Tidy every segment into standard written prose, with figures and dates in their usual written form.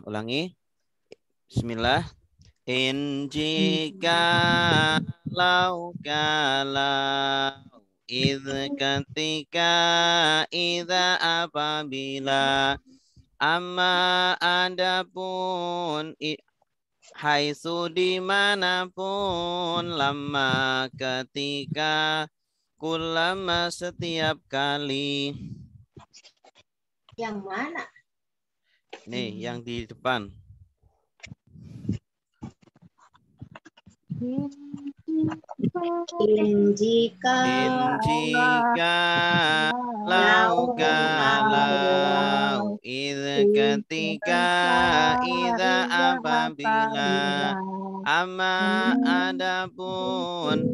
Ulangi. Bismillah. In jika kalau ketika idza apabila amma adapun haitsu dimanapun lama ketika kulama setiap kali. Yang mana? Nih yang di depan. In jika lau kalau ketika idza apabila amma adapun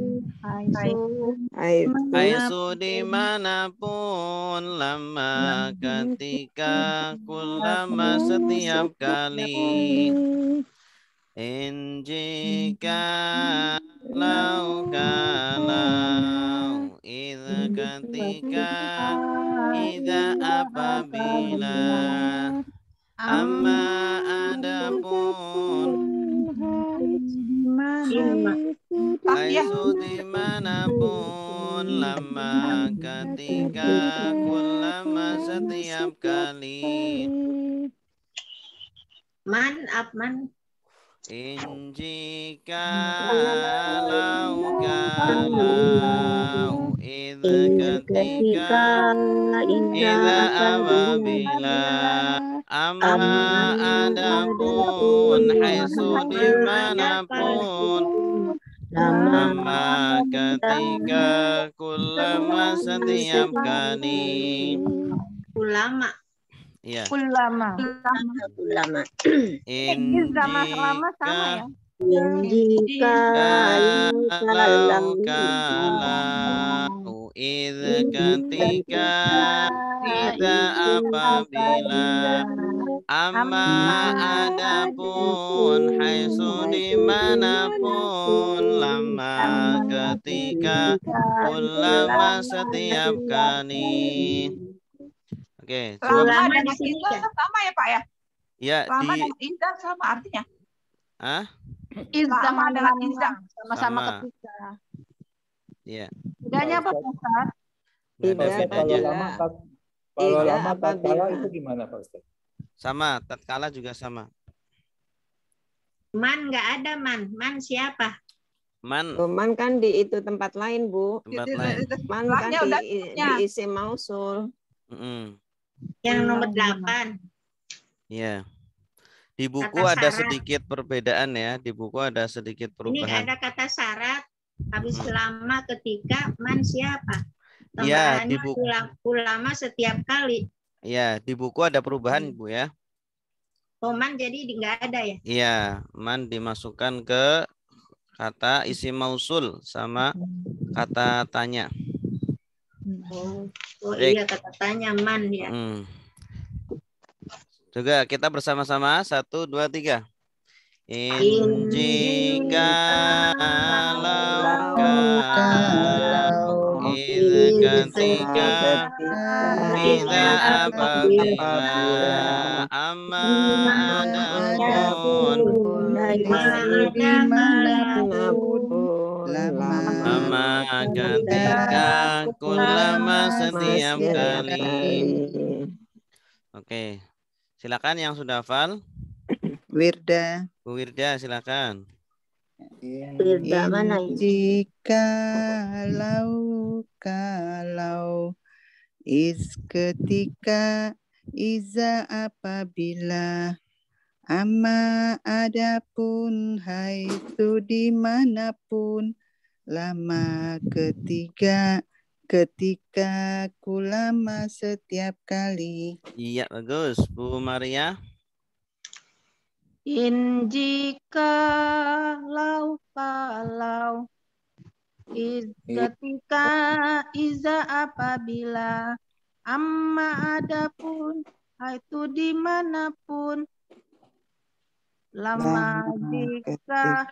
haitsu dimanapun lama ketika kulama setiap kali. In jika lau kalau idza ketika idza apabila amma adapun haitsu dimanapun lama ketika kulama setiap kali. man up man. In jika lau kalau idza ketika idza apabila amma adapun haitsu dimanapun lama ketika kulama setiap kali. Ulama. Iya. Ulama. In Sama selama sama ya. Jika kalau idza ketika idza apabila amma adapun haitsu dimanapun lama ketika kulama setiap kali. Oke, Lama dan Iza sama ya Pak ya? ya Lama di dan Iza sama artinya? Iza Lama dengan Iza sama-sama Sama. ketika. Iya. Bedanya apa Pak Ustaz? Nggak ada Ustaz, kalau bedanya. lama tatkala itu gimana Pak Ustaz? Sama, tatkala juga sama. Man nggak ada man. Man siapa? Man Man kan di itu tempat lain, Bu. tempat lain. Man kan di isim mausul. Yang nomor 8. Iya. Di buku Kata ada syarat. sedikit perbedaan ya. Di buku ada sedikit Ini perubahan. ada kata syarat. Habis lama ketika man siapa? Iya, di Tambahannya buku. ulama setiap kali. Iya, di buku ada perubahan, Bu ya. Oh, man jadi nggak ada ya? Iya, man dimasukkan ke kata isim mausul sama kata tanya. Oh iya kata tanya man ya. Juga kita bersama-sama 1, 2, 3. In jika kalau ketika idza apabila amma adapun lama ketika kulama setiap kali. Oke. Silakan yang sudah hafal. Wirda. Bu Wirda silakan. Wirda mana? Kalau ketika iza apabila amma adapun haitsu dimanapun lama ketika kulama setiap kali. Iya bagus Bu Maria. In jika kalau ketika iza apabila amma adapun itu dimanapun lama jika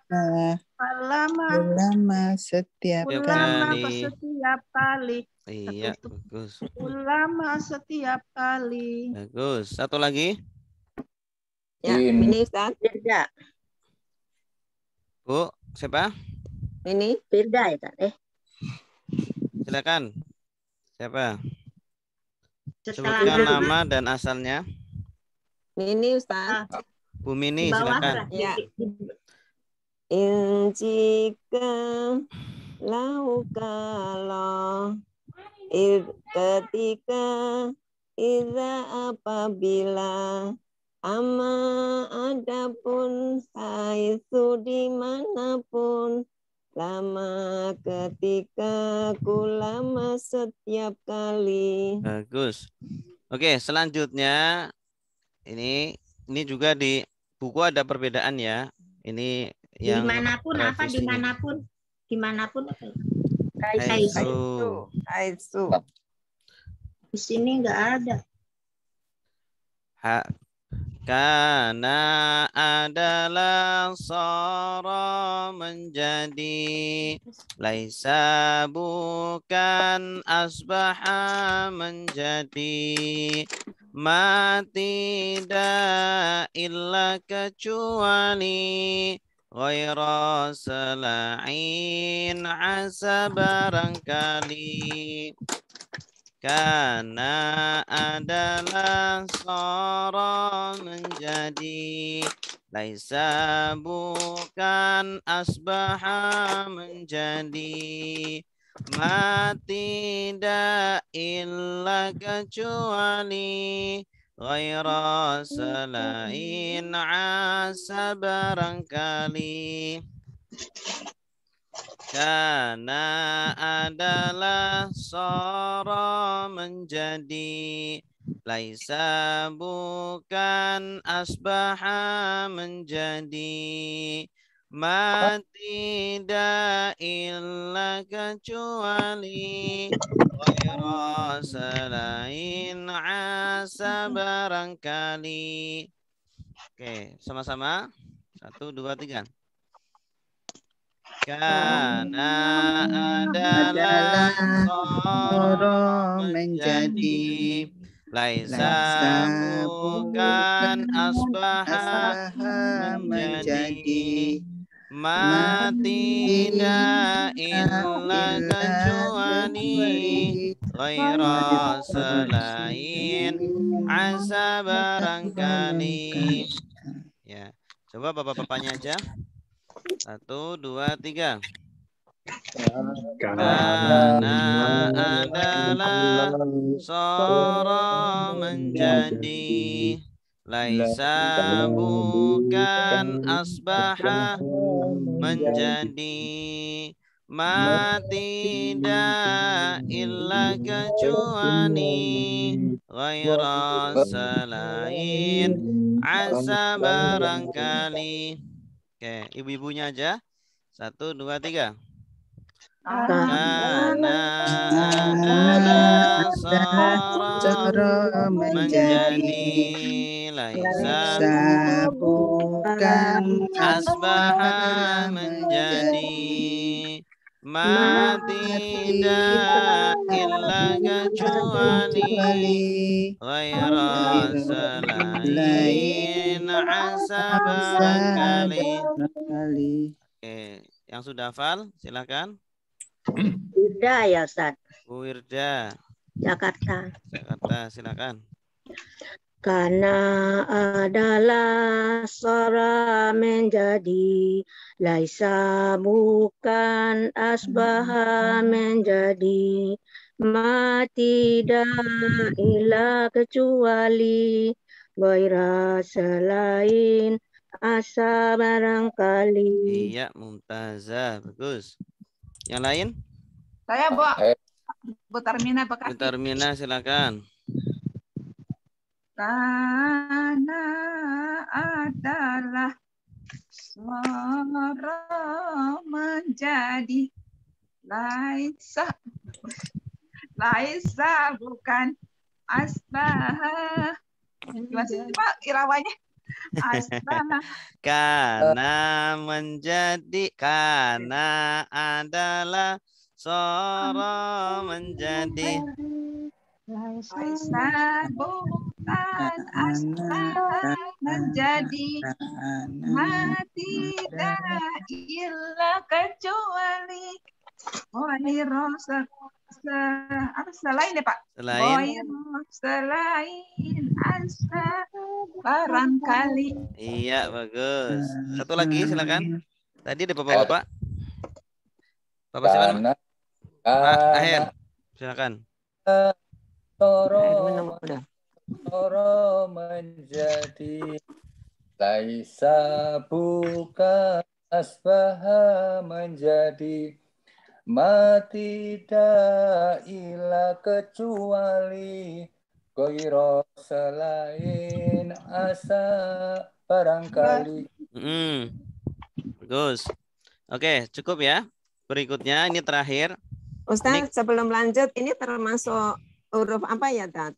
ulama setiap ulama kali. setiap kali Iya, bagus. Ulama setiap kali. Bagus. Satu lagi. Ya, ini Ustaz. Firda. Bu, siapa? Ini Firda ya, Kak? Silakan. Siapa? Setelah Sebutkan nama, nama dan asalnya. Mini Ustaz. Bu Mini, di bawah silakan. lah. Ya. Jika kalau ketika iza apabila ama adapun haitsu dimanapun lama ketika kulama setiap kali. Bagus. Oke, selanjutnya ini juga di buku ada perbedaan ya. Ini yang dimanapun apa revisinya. dimanapun apa? Haitsu. Di sini nggak ada. Karena adalah sara menjadi, laisa bukan asbaha menjadi, ma tidak illa kecuali, ghaira selain asa barangkali. Karena adalah sara menjadi, laisa bukan asbaha menjadi, ma tidak illa kecuali, ghaira selain asa barangkali. Karena adalah sara menjadi, laisa bukan asbaha menjadi, ma tidak illa kecuali, ghaira selain asa barangkali. Oke, sama-sama. 1, 2, 3. Karena adalah sara menjadi, laisa bukan asbaha menjadi, ma tidak illa kecuali, ghaira selain asa barangkali. Ya, coba bapak-bapaknya aja. 1, 2, 3. Karena adalah sara menjadi, laisa bukan asbaha menjadi, ma tidak illa kecuali, ghaira selain asa barangkali. Oke, ibu-ibunya aja. 1, 2, 3. Karena adalah sara menjadi, laisa bukan asbaha menjadi, ma tidak illa kecuali, ghaira selain asa barangkali. Oke, yang sudah hafal silakan. Firda ya, Ustaz. Bu Wirda, Jakarta. silakan. Karena adalah sara menjadi, laisa bukan asbaha menjadi, ma tidak illa kecuali, ghaira selain asa barangkali. Iya, mumtazah, bagus. Yang lain? Saya, Bu. Bu Tarmina, Bekasi. Bu Tarmina, silakan. Karena adalah sara menjadi, laisa bukan asbaha. Gimana sih, Pak, irawanya? Asbaha. Karena menjadi, karena adalah Sara menjadi. Laisa bukan asbaha menjadi tidak illa kecuali Ghairo selain ya Pak. Selain. Selain asa barangkali. Iya, bagus. Satu lagi silakan. Tadi ada Bapak-bapak. Bapak siapa? Pak Aher. Silakan. Toro menjadi laisa buka asbaha menjadi tidak ila kecuali goiro selain asa barangkali. Bagus. Oke, cukup ya. Berikutnya ini terakhir. Ustaz, sebelum lanjut ini termasuk huruf apa ya, Tat?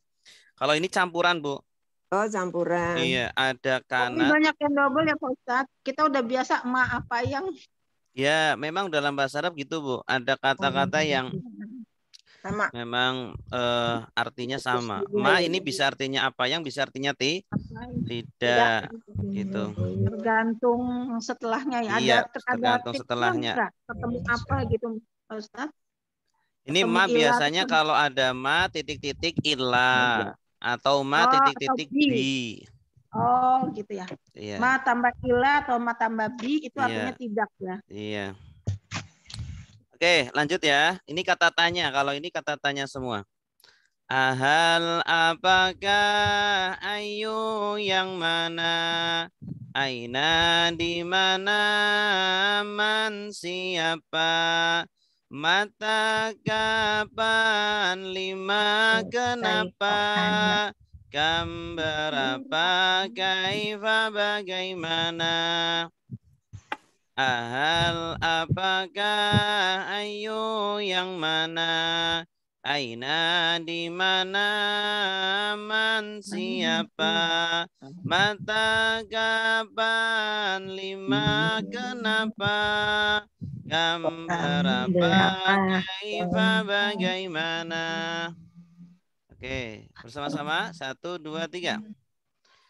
Kalau ini campuran, Bu. Oh, campuran. Iya, ada Tapi kana. banyak yang double ya Pak Ustadz. Kita udah biasa ma apa yang. Ya, memang dalam bahasa Arab gitu, Bu. Ada kata-kata yang Sama. memang artinya sama. Ma ini bisa artinya apa yang, bisa artinya tidak gitu. Tergantung setelahnya ya. Iya, Ada tergantung tipsnya setelahnya. enggak? Ketemu apa gitu Pak Ustadz? Ini Ketemu ma ilah, biasanya ketemu- kalau ada ma titik-titik ilah atau ma atau titik-titik bi. bi. Oh gitu ya. Iya. Ma tambah ilah atau ma tambah bi itu Iya. artinya tidak ya. Iya. Oke, lanjut ya. Ini kata tanya. Kalau ini kata tanya semua. Ahal apakah, ayu yang mana, aina di mana, man siapa, mata kapan, lima kenapa, kam berapa, kaifa bagaimana. Ahal apakah, ayu yang mana, aina di mana, man siapa, mata kapan, lima kenapa, kam berapa, kaifa bagaimana. Oke, bersama-sama. 1, 2, 3.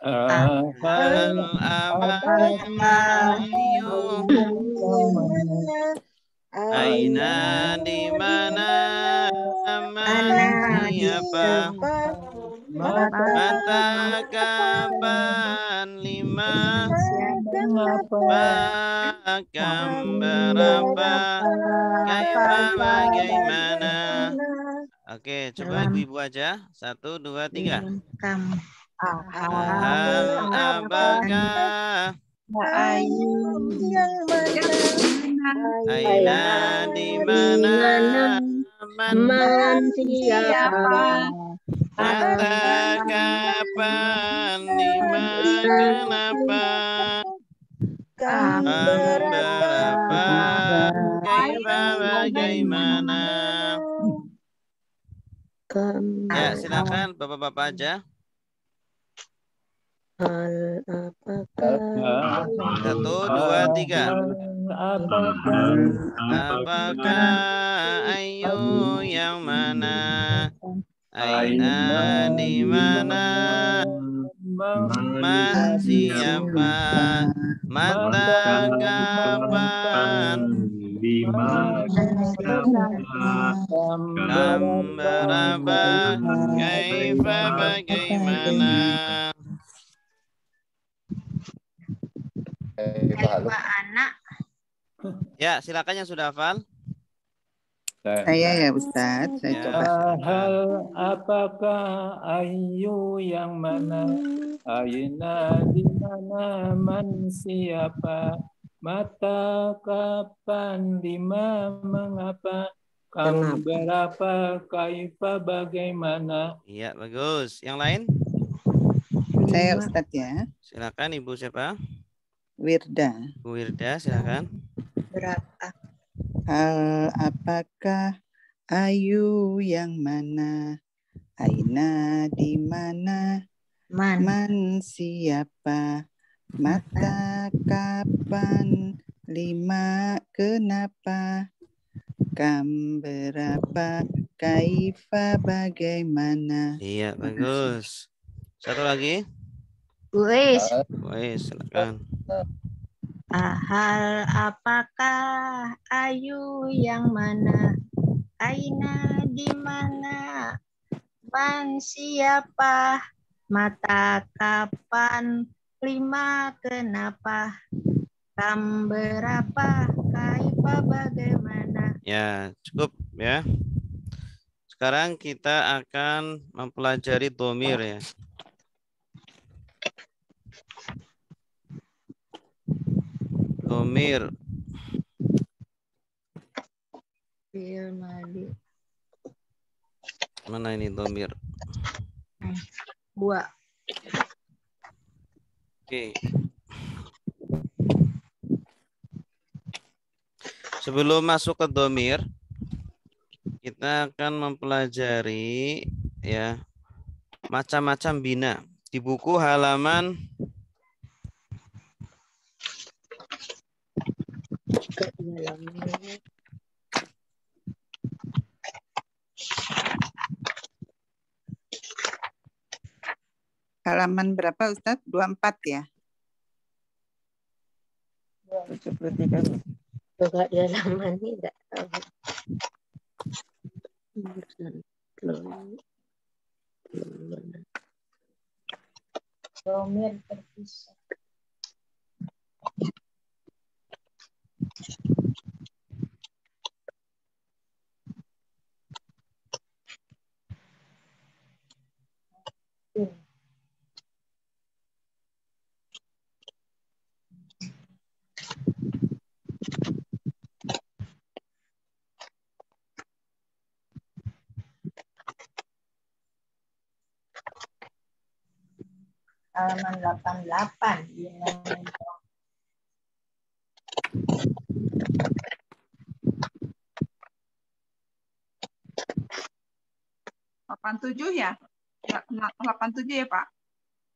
Ahal apakah, ayu aina di mana, man siapa, mata kapan, lima bakam berapa, kaifa bagaimana. Oke, coba ibu-ibu aja. 1, 2, 3. Ahal apakah, aina di mana, man siapa, mata kapan, lima kenapa, kam berapa, kaifa bagaimana. Ya, silakan bapak-bapak aja. Hal apakah 1, 2, 3. Apakah, ayu yang mana, aina di mana, man siapa, mata kapan, kam berapa, kaifa bagaimana. Pak anak. Ya, silakan yang sudah hafal. Saya ya Ustadz, saya Ya. coba. Hal apakah, ayu yang mana, aina di mana, man siapa, mata kapan, lima mengapa, kam berapa, kaifa bagaimana. Iya, bagus. Yang lain? Saya Ustadz ya. Silakan Ibu siapa? Wirda. Bu Wirda, silakan. Berapa? Hal apakah, ayu yang mana, aina di mana, man siapa, mata kapan, lima kenapa, Kam berapa, kaifa bagaimana. Iya, bagus. Satu lagi. Wis. Wes, silakan. Hal apakah, ayu yang mana, aina di mana, man siapa, mata kapan, lima kenapa, kam berapa, kaifa bagaimana. Ya, cukup ya. Sekarang kita akan mempelajari dhamir ya. Dhamir. Fi'il madhi. Mana ini dhamir? Dua. Oke. Sebelum masuk ke dhamir, kita akan mempelajari ya macam-macam bina di buku halaman Halaman berapa Ustadz? 24 ya? 73. Juga di halaman ini enggak tahu. Dhamir terpisah. Halaman 88. Delapan tujuh ya? 87 ya Pak?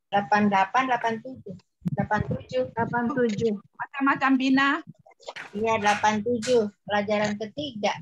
88, 87. 87. Macam-macam bina. Iya, 87. Pelajaran ketiga.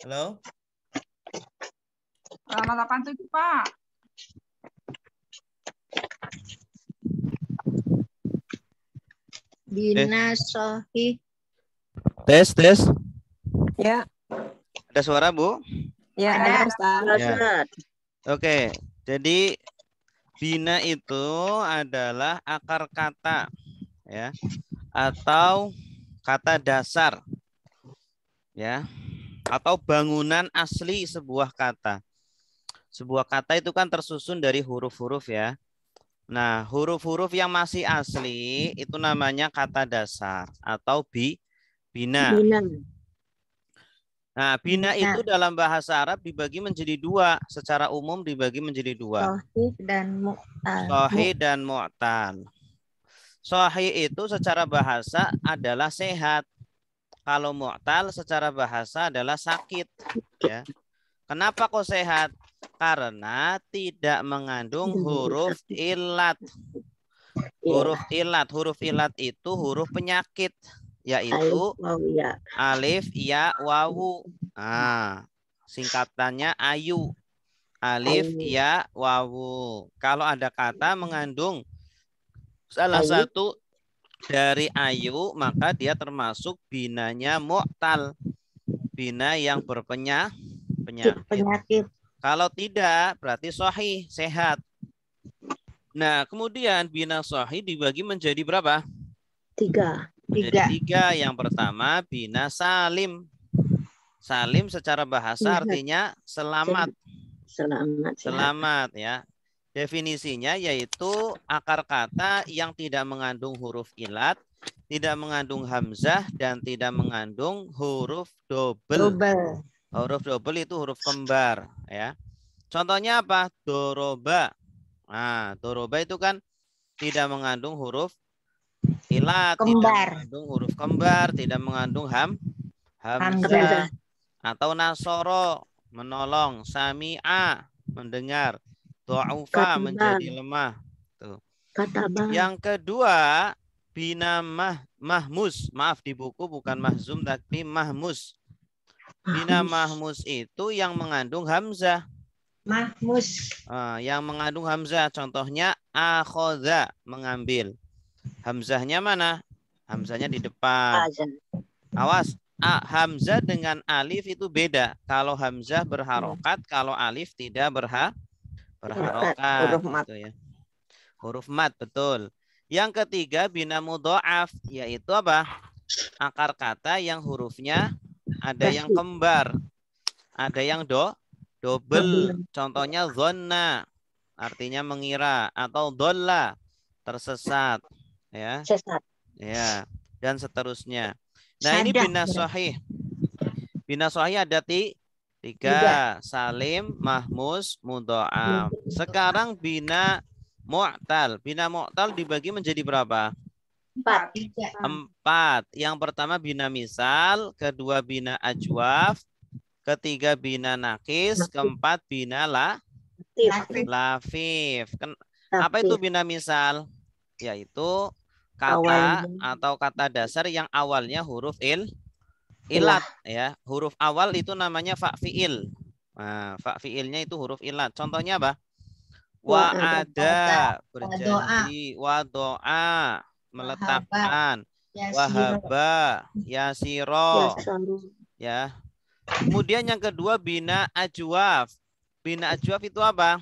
Halo? Halaman 87 Pak. Bina sohih. Tes. Ya, Ada suara, Bu? ya ada Ustaz. Ya. Oke, jadi bina itu adalah akar kata ya atau kata dasar ya atau bangunan asli sebuah kata. Sebuah kata itu kan tersusun dari huruf-huruf ya. Nah, huruf-huruf yang masih asli itu namanya kata dasar atau bina. Nah, bina itu dalam bahasa Arab dibagi menjadi dua. Secara umum dibagi menjadi dua. Sohih dan mu'tal. Sahih dan mu'tal. Sahih itu secara bahasa adalah sehat. Kalau mu'tal secara bahasa adalah sakit. Ya. Kenapa kok sehat? Karena tidak mengandung huruf ilat. Huruf ilat itu huruf penyakit. Yaitu alif, ya, wawu. Nah, singkatannya ayu. Alif, ya, wawu. Kalau ada kata mengandung salah satu dari ayu, maka dia termasuk binanya mu'tal. Bina yang berpenyakit. Kalau tidak, berarti sahih, sehat. Nah, kemudian bina sahih dibagi menjadi berapa? 3. Menjadi 3. Yang pertama, bina salim. Salim secara bahasa artinya selamat. Selamat ya. Definisinya yaitu akar kata yang tidak mengandung huruf ilat tidak mengandung hamzah dan tidak mengandung huruf double. Double. Huruf double itu huruf kembar ya. Contohnya apa? Doroba. Nah, doroba itu kan tidak mengandung huruf ilat, tidak Kembar. mengandung huruf kembar, tidak mengandung hamzah. Hamzah. Atau nasoro, menolong, sami'a, mendengar, do'ufa, menjadi lemah. Tuh. Yang kedua, bina mahmus. Maaf, di buku bukan mahzum tapi mahmus. Bina mahmus itu yang mengandung hamzah. Mahmus. Yang mengandung hamzah, contohnya akhoda, mengambil. Hamzahnya mana? Hamzahnya di depan. Awas, hamzah dengan alif itu beda. Kalau hamzah berharokat, kalau alif tidak berharokat. Huruf mat. Gitu ya. Huruf mat, betul. Yang ketiga, bina mudha'af, yaitu apa? Akar kata yang hurufnya ada yang kembar, ada yang double. Contohnya zonna, artinya mengira, atau dolla, tersesat, ya. Ya, dan seterusnya. Nah, ini bina sahih. Bina sahih ada tiga, salim, mahmus, mudha'af. Sekarang bina mu'tal. Bina mu'tal dibagi menjadi berapa? 4. 4. Yang pertama bina misal, kedua bina ajwaf, ketiga bina nakis, keempat bina lafif. Apa itu bina misal? Yaitu kata atau kata dasar yang awalnya huruf ilat ya. Huruf awal itu namanya fa fi'il. Nah, fa fi'ilnya itu huruf ilat. Contohnya apa? Wa'ada, berjanji, wadoa, meletakkan, wahaba, yasiro, ya. Kemudian yang kedua bina ajwaf. Bina ajwaf itu apa?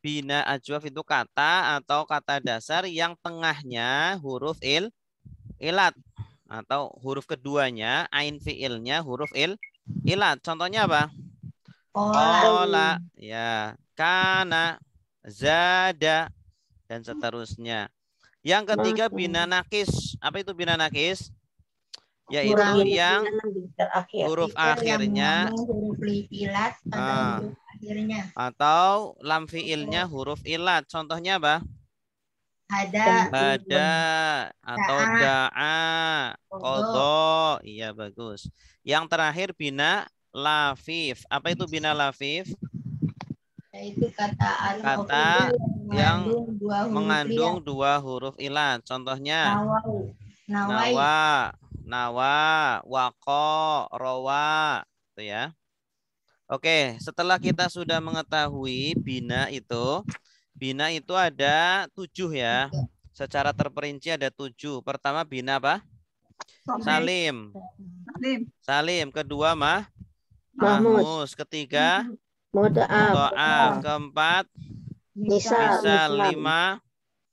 Bina ajwaf itu kata atau kata dasar yang tengahnya huruf ilat atau huruf keduanya ain fiilnya huruf ilat. Contohnya apa? Qala, ya, kana, zada, dan seterusnya. Yang ketiga bina nakis. Apa itu bina nakis? Yaitu yang huruf akhirnya huruf ilat atau huruf akhirnya atau lam fiilnya huruf ilat. Contohnya apa? ada atau da'a, qadha. Iya, bagus. Yang terakhir bina lafif. Apa itu bina lafif? Yaitu kata yang mengandung dua huruf ilat. Contohnya nawa, waqo, rawa, itu ya. Oke, setelah kita sudah mengetahui bina itu ada 7 ya. Secara terperinci ada 7. Pertama bina apa? Salim. Kedua mahmus. Ketiga mudha'af. Keempat misal. 5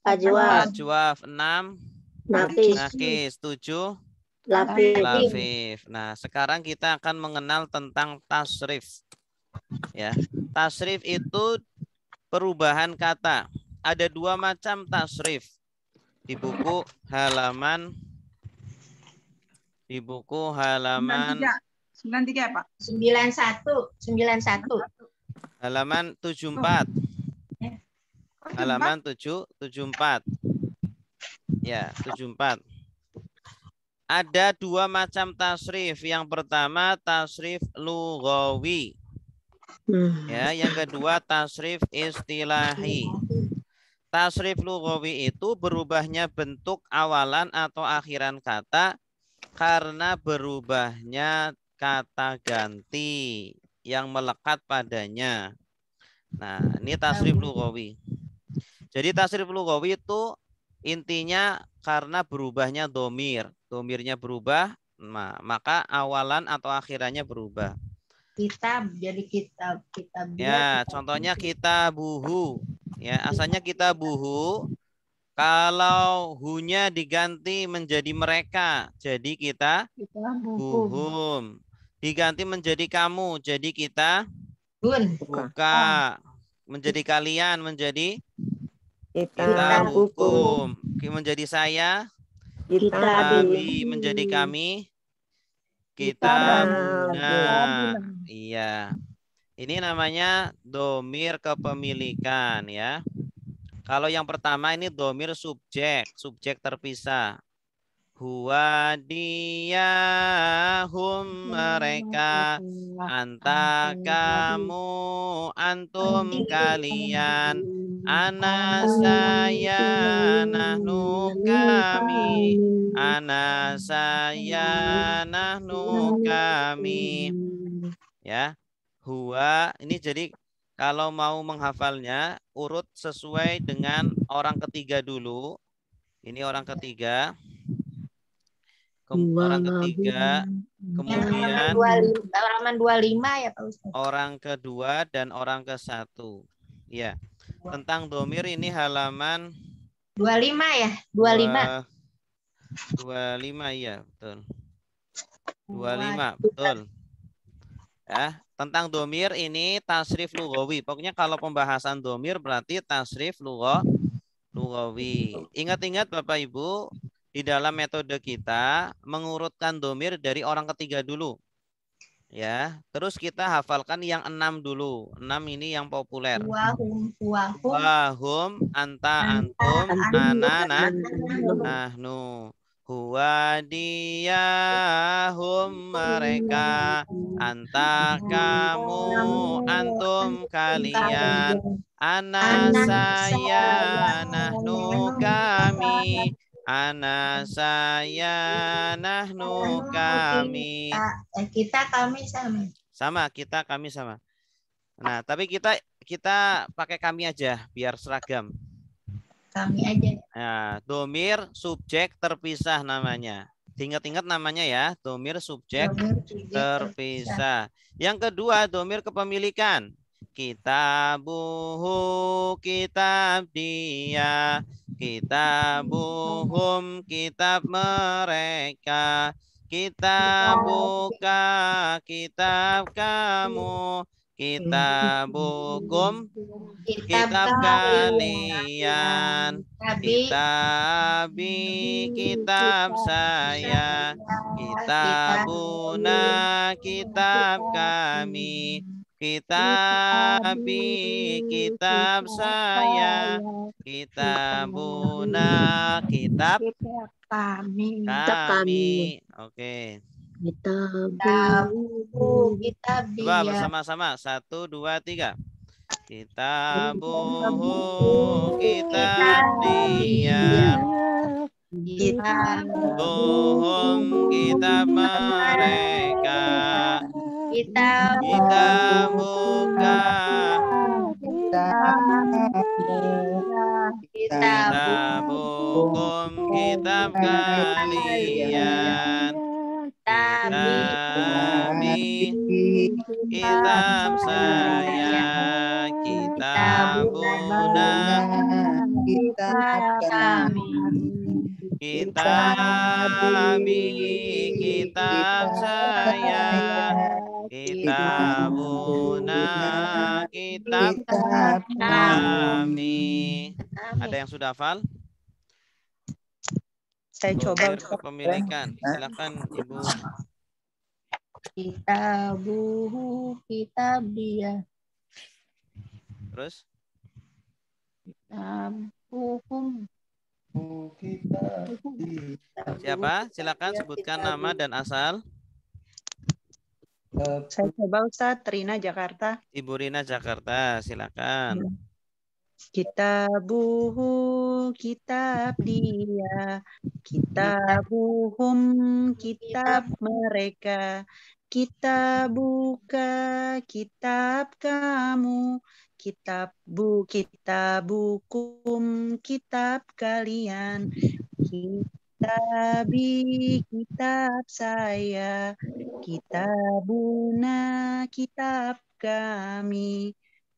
ajwaf. 6 nakis. 7 lafif. Nah, sekarang kita akan mengenal tentang tasrif. Ya, tasrif itu perubahan kata. Ada 2 macam tasrif. Di buku halaman 93 Pak. 91. Halaman 74. Halaman 74. Ya, 74. Ada 2 macam tasrif. Yang pertama tasrif lughawi. Ya, yang kedua tasrif istilahi. Tasrif lughawi itu berubahnya bentuk awalan atau akhiran kata karena berubahnya kata ganti yang melekat padanya. Nah, ini tasrif lughawi. Jadi tasrif lughawi itu intinya karena berubahnya domir. Domirnya berubah, maka awalan atau akhirannya berubah. Kitab jadi kitab. Ya, contohnya kitabuhu. Ya, asalnya kitabuhu. Kalau hunya diganti menjadi mereka, jadi kita buhum. Diganti menjadi kamu, jadi kita buka. Menjadi kalian, menjadi kita hukum. Menjadi saya Kitabi menjadi kami. Kitabuna. Iya. Ini namanya domir kepemilikan ya. Kalau yang pertama ini domir subjek. Subjek terpisah. Huwa dia hum mereka, anta kamu, antum kalian, ana saya nahnu kami, ana saya nahnu kami. Ya, huwa ini jadi kalau mau menghafalnya urut sesuai dengan orang ketiga dulu. Ini orang ketiga. Orang ketiga, kemudian halaman 25 ya Pak Ustaz. orang kedua dan orang ke-1. Ya. Tentang domir ini halaman 25 ya, 25. 25 ya, betul. 25, betul. Ya, tentang domir ini tasrif lughawi. Pokoknya kalau pembahasan domir berarti tasrif lughawi. Ingat-ingat Bapak Ibu, di dalam metode kita mengurutkan domir dari orang ketiga dulu. Ya, terus kita hafalkan yang 6 dulu. 6 ini yang populer. Wahum, anta, antum, ana, nahnu. Huwa dia, hum mereka, anta kamu, antum kalian, ana saya, nahnu kami. Ana saya nahnu kami. Kita kami sama. Sama, kita kami sama. Nah, tapi kita pakai kami aja biar seragam. Kami aja. Nah, domir subjek terpisah namanya. Ingat-ingat namanya ya, domir subjek terpisah. Yang kedua, domir kepemilikan. Kitabuhu, kitab dia. Kitabuhum, kitab mereka. Kitabuka, kitab kamu. Kitabukum, kitab kalian. Kitabi, kitab saya. Kitabuna, kitab kami. Kitabi, kitab saya. Kitabuna, kitab kami. Oke. Coba bersama-sama. 1, 2, 3. Kitabuhu, kitab dia. Kitabuhum, kitab mereka. Kitabuka, kitabukum, kitab kalian. Kitabi, kitab saya. Kitabuna, kitab kami. Kitabi, kitab saya. Kitabuna, kitab kami. Ada yang sudah hafal? Saya coba kepemilikan. Silakan Ibu. Kitabuhu, kitab dia. Terus? Kitabuhum. Siapa? Silakan sebutkan nama dan asal. Saya coba Ustaz, Rina Jakarta. Ibu Rina Jakarta, silakan. Kitabuhu, kitab dia. Kitabuhum, kitab mereka. Kitabuka, kitab kamu. Kitabukum, kitab kalian. Kitabi, kitab saya. Kitabuna, kitab kami.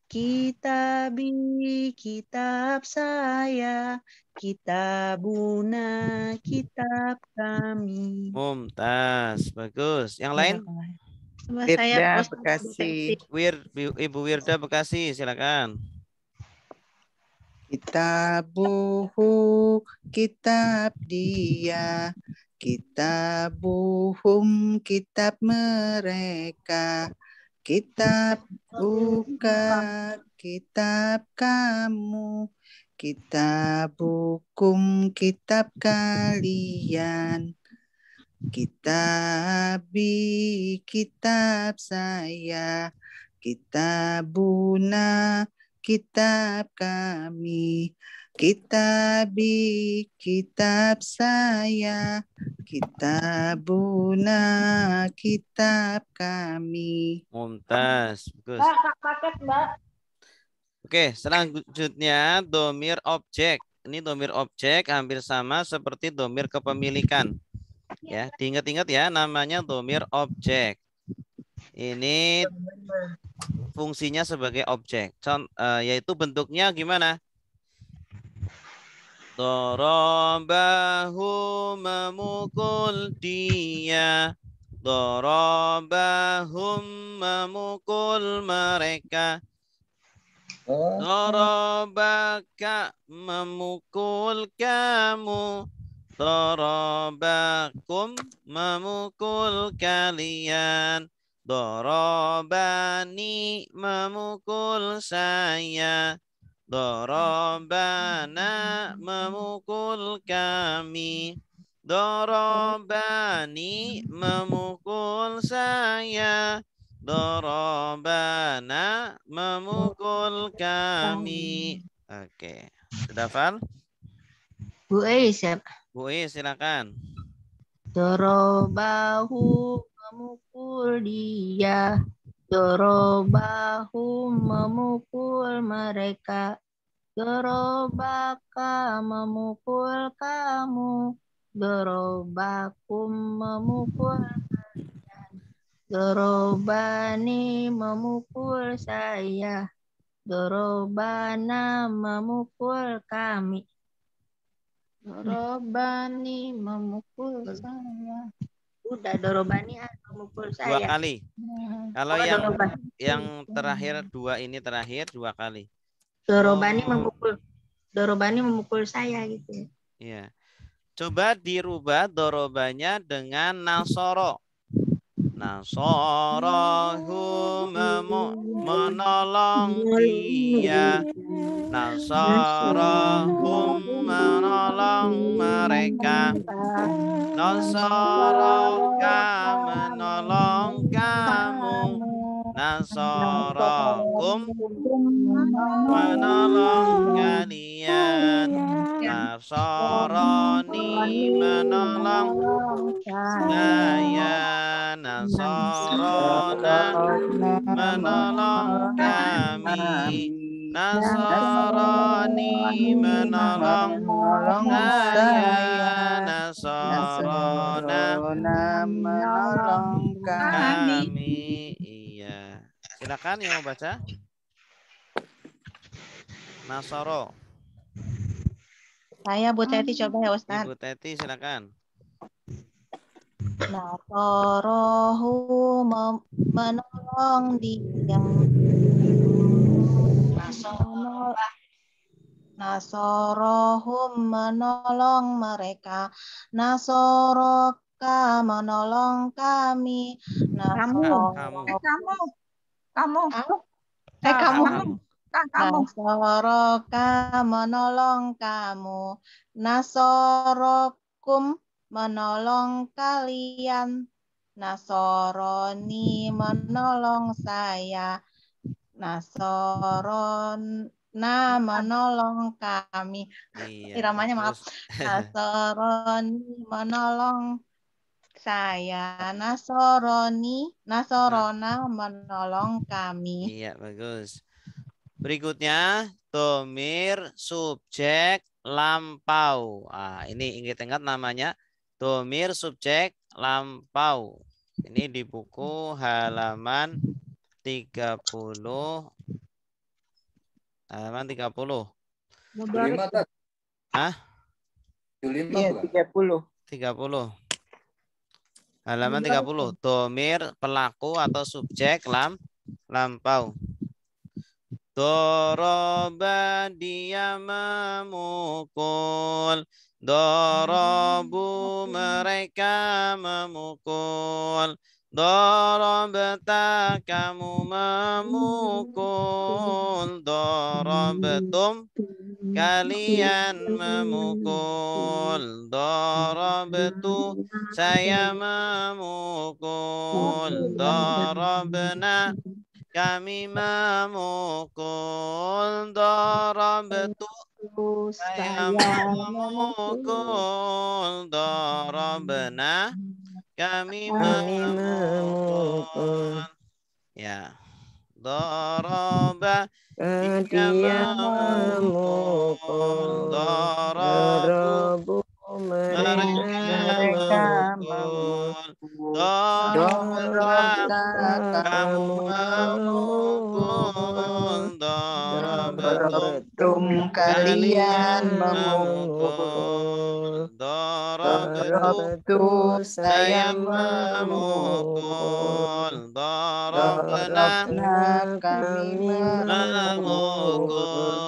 Kitabi, kitab saya. Kitabuna, kitab kami. Mumtaz, bagus. Yang lain? Wirda, Bekasi. Ibu Wirda Bekasi, silakan. Kitabuhu, kitab dia. Kitabuhum, kitab mereka. Kitab buka, kitab kamu. Kitabukum, kitab kalian. Kitabi, kitab saya. Kitabuna, kitab kami. Kitabi, kitab saya. Kitabuna, kitab kami. Mumtaz. Bagus. paket, Mbak. Oke, selanjutnya domir objek. Ini domir objek hampir sama seperti domir kepemilikan. Ya, diingat-ingat ya, namanya domir objek. Ini fungsinya sebagai objek. Yaitu bentuknya gimana? Dorobahu, memukul dia. Dorobahum, memukul mereka. Dorobaka, memukul kamu. Dorobakum, memukul kalian. Dorobani, memukul saya. Dorobana, memukul kami. Dorobani, memukul saya. Dorobana, memukul kami. Oke, sudah hafal? Bu siap. Bu silakan. Dorobahu, memukul dia. Dorobahu, memukul mereka. Dorobaka, memukul kamu. Dorobakum, memukul kalian. Dorobani, memukul saya. Dorobana, memukul kami. Dorobani, memukul saya. Udah, dorobani memukul Dua saya. kali. Kalau yang terakhir dua ini terakhir 2 kali. Dorobani memukul saya gitu. Iya. Coba dirubah dorobanya dengan nasoro. Nasorohu, menolong dia. Nasorohum, menolong mereka. Nasoroka, menolong kamu. Nasorokum, menolong kalian. Nasoroni, menolong saya. Nasorona, menolong kami. Nasoroni, menolong saya. Nasorona, menolong kami. Iya. Silakan yang mau baca. Nasoro. Saya Bu Teti coba ya Ustaz. Ibu Teti silakan. Nasorohu, menolong dia. Nasorohum, menolong mereka. Nasoroka, menolong kami. Nasoroka, menolong kamu. Nasorokum, menolong kalian. Nasoroni, menolong saya. Nasorona, menolong kami. Iya, Iramanya maaf. Nasoroni, menolong saya. Nasorona, menolong kami. Iya, bagus. Berikutnya, domir subjek lampau. Ini ingat-ingat namanya domir subjek lampau. Ini di buku halaman 30. Halaman 30. 25, Hah? 25 30. Halaman 30. Domir pelaku atau subjek lampau. Doroba dia memukul. Dorobu mereka memukul. Dorobta kamu memukul. Dorobetum kalian memukul. Dorobetu saya memukul. Dorobna kami memukul. Dorobetu saya memukul. Dorobna kami memukul. Ya. Doroba dia memukul. Dorobu mereka memukul. Dorobta kamu memukul. Dorobetum kalian memukul. Dorobetu saya memukul. Dorobna kami memukul.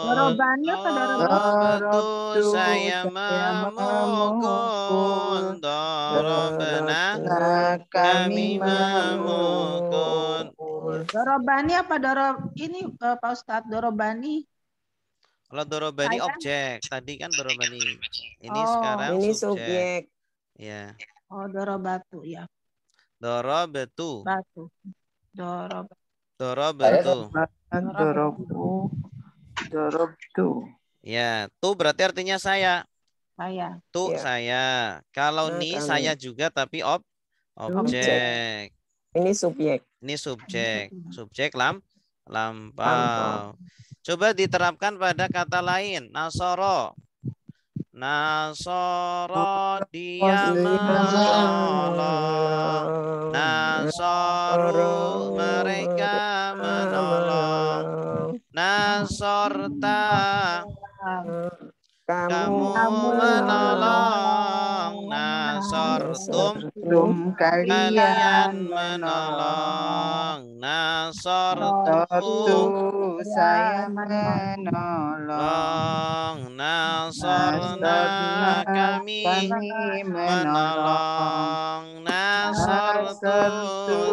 Dorobani apa Dorobetu saya memukul. Dorobna kami memukul. Dorobani apa ini Pak Ustadz Dorobani? Kalau dorobani Saya? objek, tadi kan dorobani. Ini Oh, sekarang Ini subjek. subjek. Ya. Oh, dorobatu ya. Dorobetu. Batu. Dorobatu. Dorobetu. Dorobtu. Ya, tu berarti artinya saya. Saya. Tu Ya. saya. Kalau Nah, ni kami. saya juga tapi objek. Ini subjek. Ini subjek. Subjek lampau. Lampau. Coba diterapkan pada kata lain. Nasoro. Nasoro dia menolong. Nasoru mereka menolong. Nasorta kamu menolong. Nasortum kalian menolong. Nasortu saya menolong. Nasorna kami menolong. Nasortu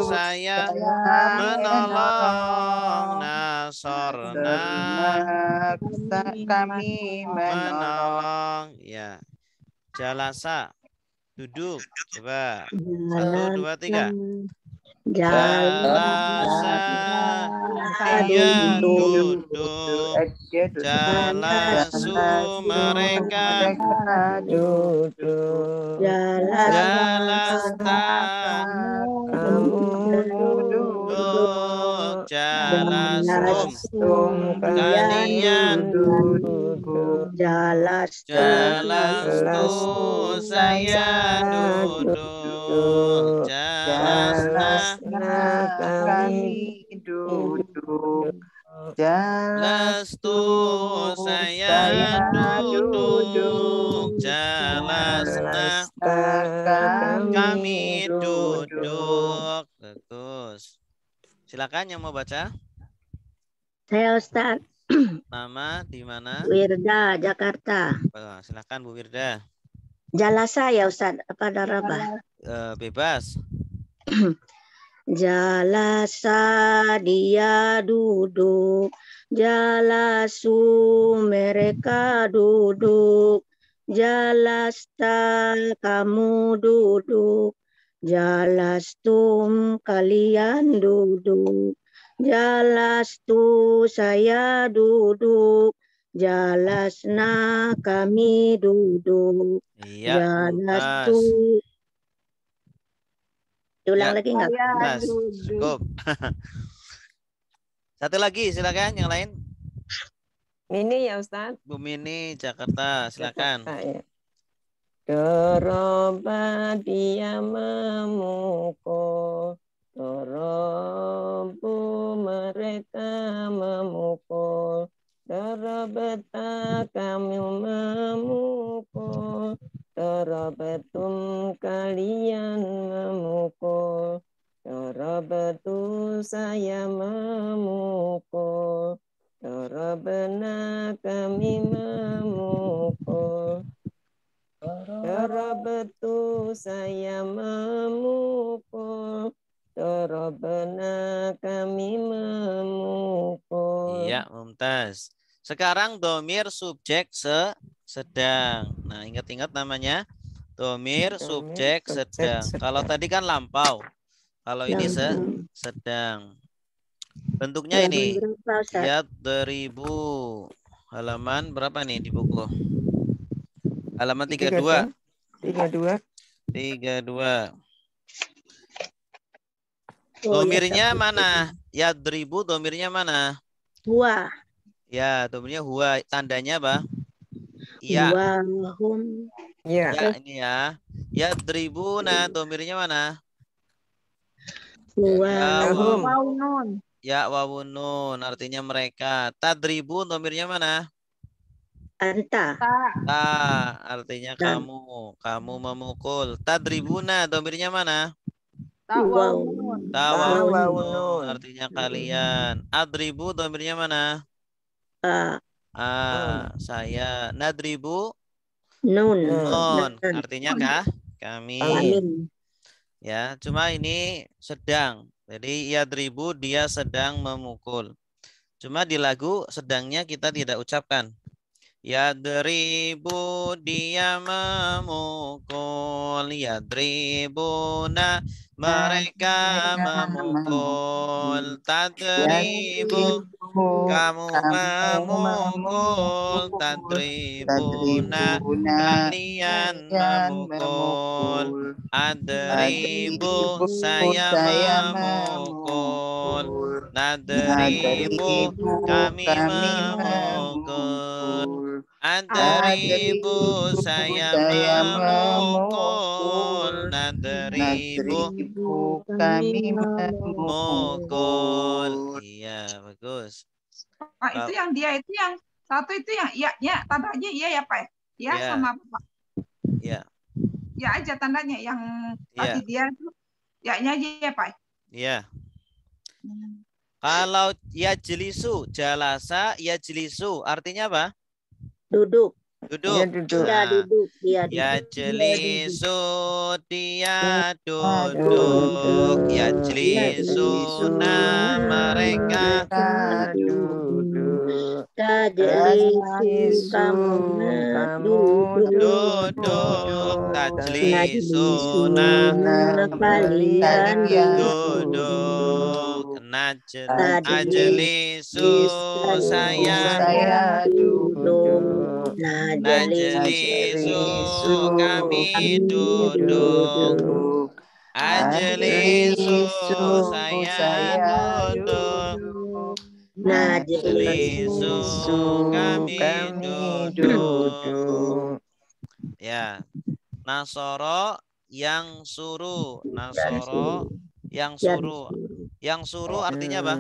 saya menolong. Nasorna kami menolong. Ya. Jalasa. Duduk. Coba. 1, 2, 3. Jalasa. Dia duduk. Jalasu mereka Duduk. Jalasta Kamu duduk. Jalastum kalian duduk. Jalastu saya duduk. Jalasna kami duduk. Jalastu saya duduk. Jalasna kami duduk. Bagus. Silakan yang mau baca. Saya Ustaz Nama di mana? Wirda, Jakarta. Oh, silakan Bu Wirda. Jalasa ya Ustaz, apa darabah? Bebas. Jalasa dia duduk. Jalasu mereka duduk. Jalasta kamu duduk. Jalastum kalian duduk. Jalastu saya duduk. Jalasna kami duduk. Iya, Jalastu. Diulang Ya. lagi nggak? bebas. Cukup. Satu lagi, silakan yang lain. Ini ya Ustaz. Bu Mini, Jakarta, silakan. Ya. Doroba dia memukul. Dorobu mereka memukul. Dorobeta kami memukul. Dorobetum kalian memukul. Dorobetu saya memukul. Darabna kami memukul. Darabtu saya memukul. Darabna kami memukul. Iya, mumtaz. Sekarang domir subjek sedang. Nah, ingat-ingat namanya domir subjek sedang. Kalau tadi kan lampau. Kalau ini sedang. Bentuknya ini. Ya, 2000. Halaman berapa nih di buku? Halaman 32. 32. Domirnya mana? Ya, 1000 domirnya mana? Huwa. Ya, domirnya huwa. Tandanya apa? Iya. Hum. Ya. Ya, ini ya. Ya, 1000. Nah, domirnya mana? Huwa. Waunun. Ya, wawunun. Artinya mereka. Tadribu domirnya mana? Anta. Ta, artinya kamu. Kamu memukul. Tadribuna domirnya mana? Waunun. Tawawunun. Artinya kalian. Adribu domirnya mana? Saya. Nadribu Nun. nun. Artinya kah? Kami. Ya, cuma ini sedang. Jadi yadribu dia sedang memukul. Cuma di lagu sedangnya kita tidak ucapkan. Yadribu dia memukul. Yadribuna mereka memukul. Tadribu kamu memukul. Tadribuna kalian memukul. Adribu saya memukul. Nadribu kami memukul. Adribu saya memukul. Nadribu kami memukul. Iya, bagus. Pak, itu yang dia itu yang satu itu yang iya tandanya iya ya Pak. Ya Ya. sama Pak. Ya. Ya aja tandanya yang tadi dia itu ya-nya aja ya Pak. Iya. Kalau yajlisu, jalasa yajlisu artinya apa? Duduk. Duduk. Dia duduk. Yajlisu dia duduk. Yajlisuna mereka duduk. Tajlisu kamu duduk. Tajlisuna kalian duduk. Najlisu saya duduk. Najlisu kami duduk. Ajlisu saya duduk. Najlisu kami duduk. Ya. Nasoro yang suruh. Nasoro yang suruh. Yang suruh artinya apa?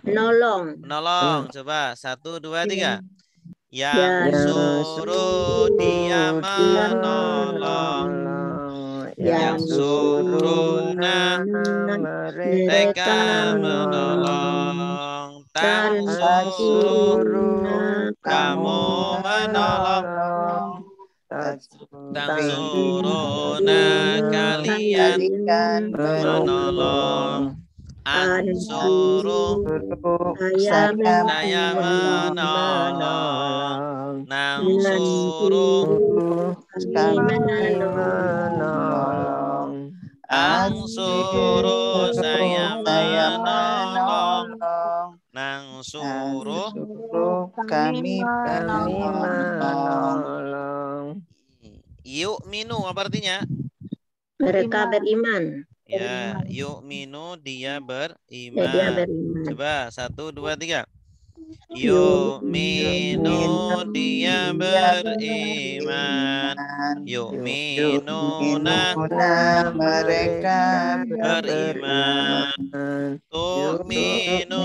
Menolong. Menolong. Coba 1, 2, 3. Yang suruh dia menolong. Yang suruhna mereka menolong. Tang suruh kamu menolong. Tang suruhna kalian menolong. Ansuru saya menolong. Nang suruh kami menolong. Angsuru saya menolong. Nang suruh kami menolong. Yuk minu apa artinya? Mereka beriman. Ya, yuk minu dia beriman. Dia beriman. Coba 1, 2, 3. Yuk minu dia beriman. Yuk minuna mereka beriman. Tuh minu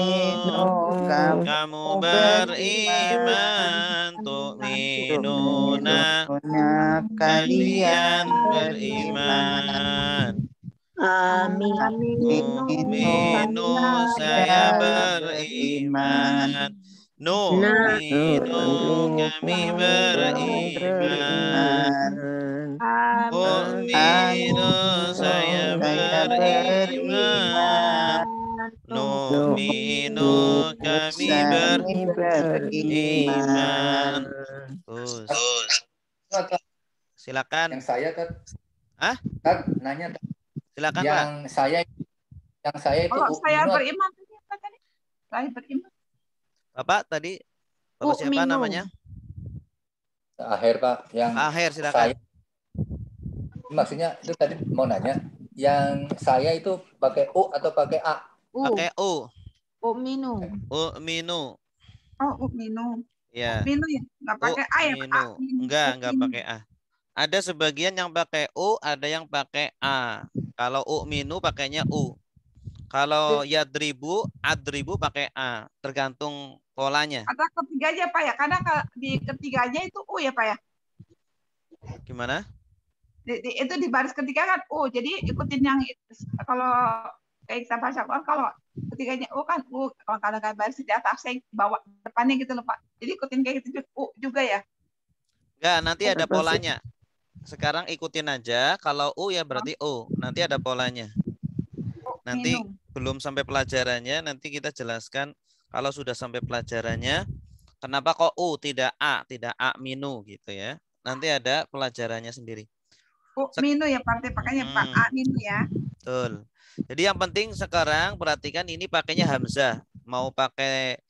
kamu beriman. Tuh minuna kalian beriman. Amin. Minu saya beriman. Nu'minu kami beriman. Mu'minu saya beriman. Nu'minu kami beriman. Silakan. Yang saya kan, Hah? nanya Silakan, Pak. yang saya itu Kalau saya u'minu beriman tadi apa tadi? Saya beriman. Bapak tadi Bapak siapa U'minu. namanya? akhir Pak, yang Akhir, saya silakan. maksudnya itu tadi mau nanya, yang saya itu pakai U atau pakai A? Pakai U. U'minu. U'minu. Oh, ukminu. Ya. Ukminu ya, nggak pakai A ya, Pak? U'minu. Enggak pakai A. Ada sebagian yang pakai U, ada yang pakai A. Kalau u'minu pakainya U. Kalau yadribu, adribu pakai A. Tergantung polanya. Atau ketiganya, Pak ya? Karena di ketiganya itu U ya, Pak ya? Gimana? Itu di baris ketiga kan U. Jadi ikutin yang kalau kayak kita baca Quran, kalau ketiganya U kan U. Kalau nggak baris di atas, saya bawa depannya gitu loh, Pak. Jadi ikutin kayak gitu U juga ya? Enggak, nanti ada polanya. Sekarang ikutin aja. Kalau U ya berarti U. Nanti ada polanya. Nanti belum sampai pelajarannya, nanti kita jelaskan kalau sudah sampai pelajarannya. Kenapa kok U tidak A minu gitu ya. Nanti ada pelajarannya sendiri. Minu ya, partai pakainya Pak A minu ya. Betul. Jadi yang penting sekarang perhatikan ini pakainya hamzah. Mau pakai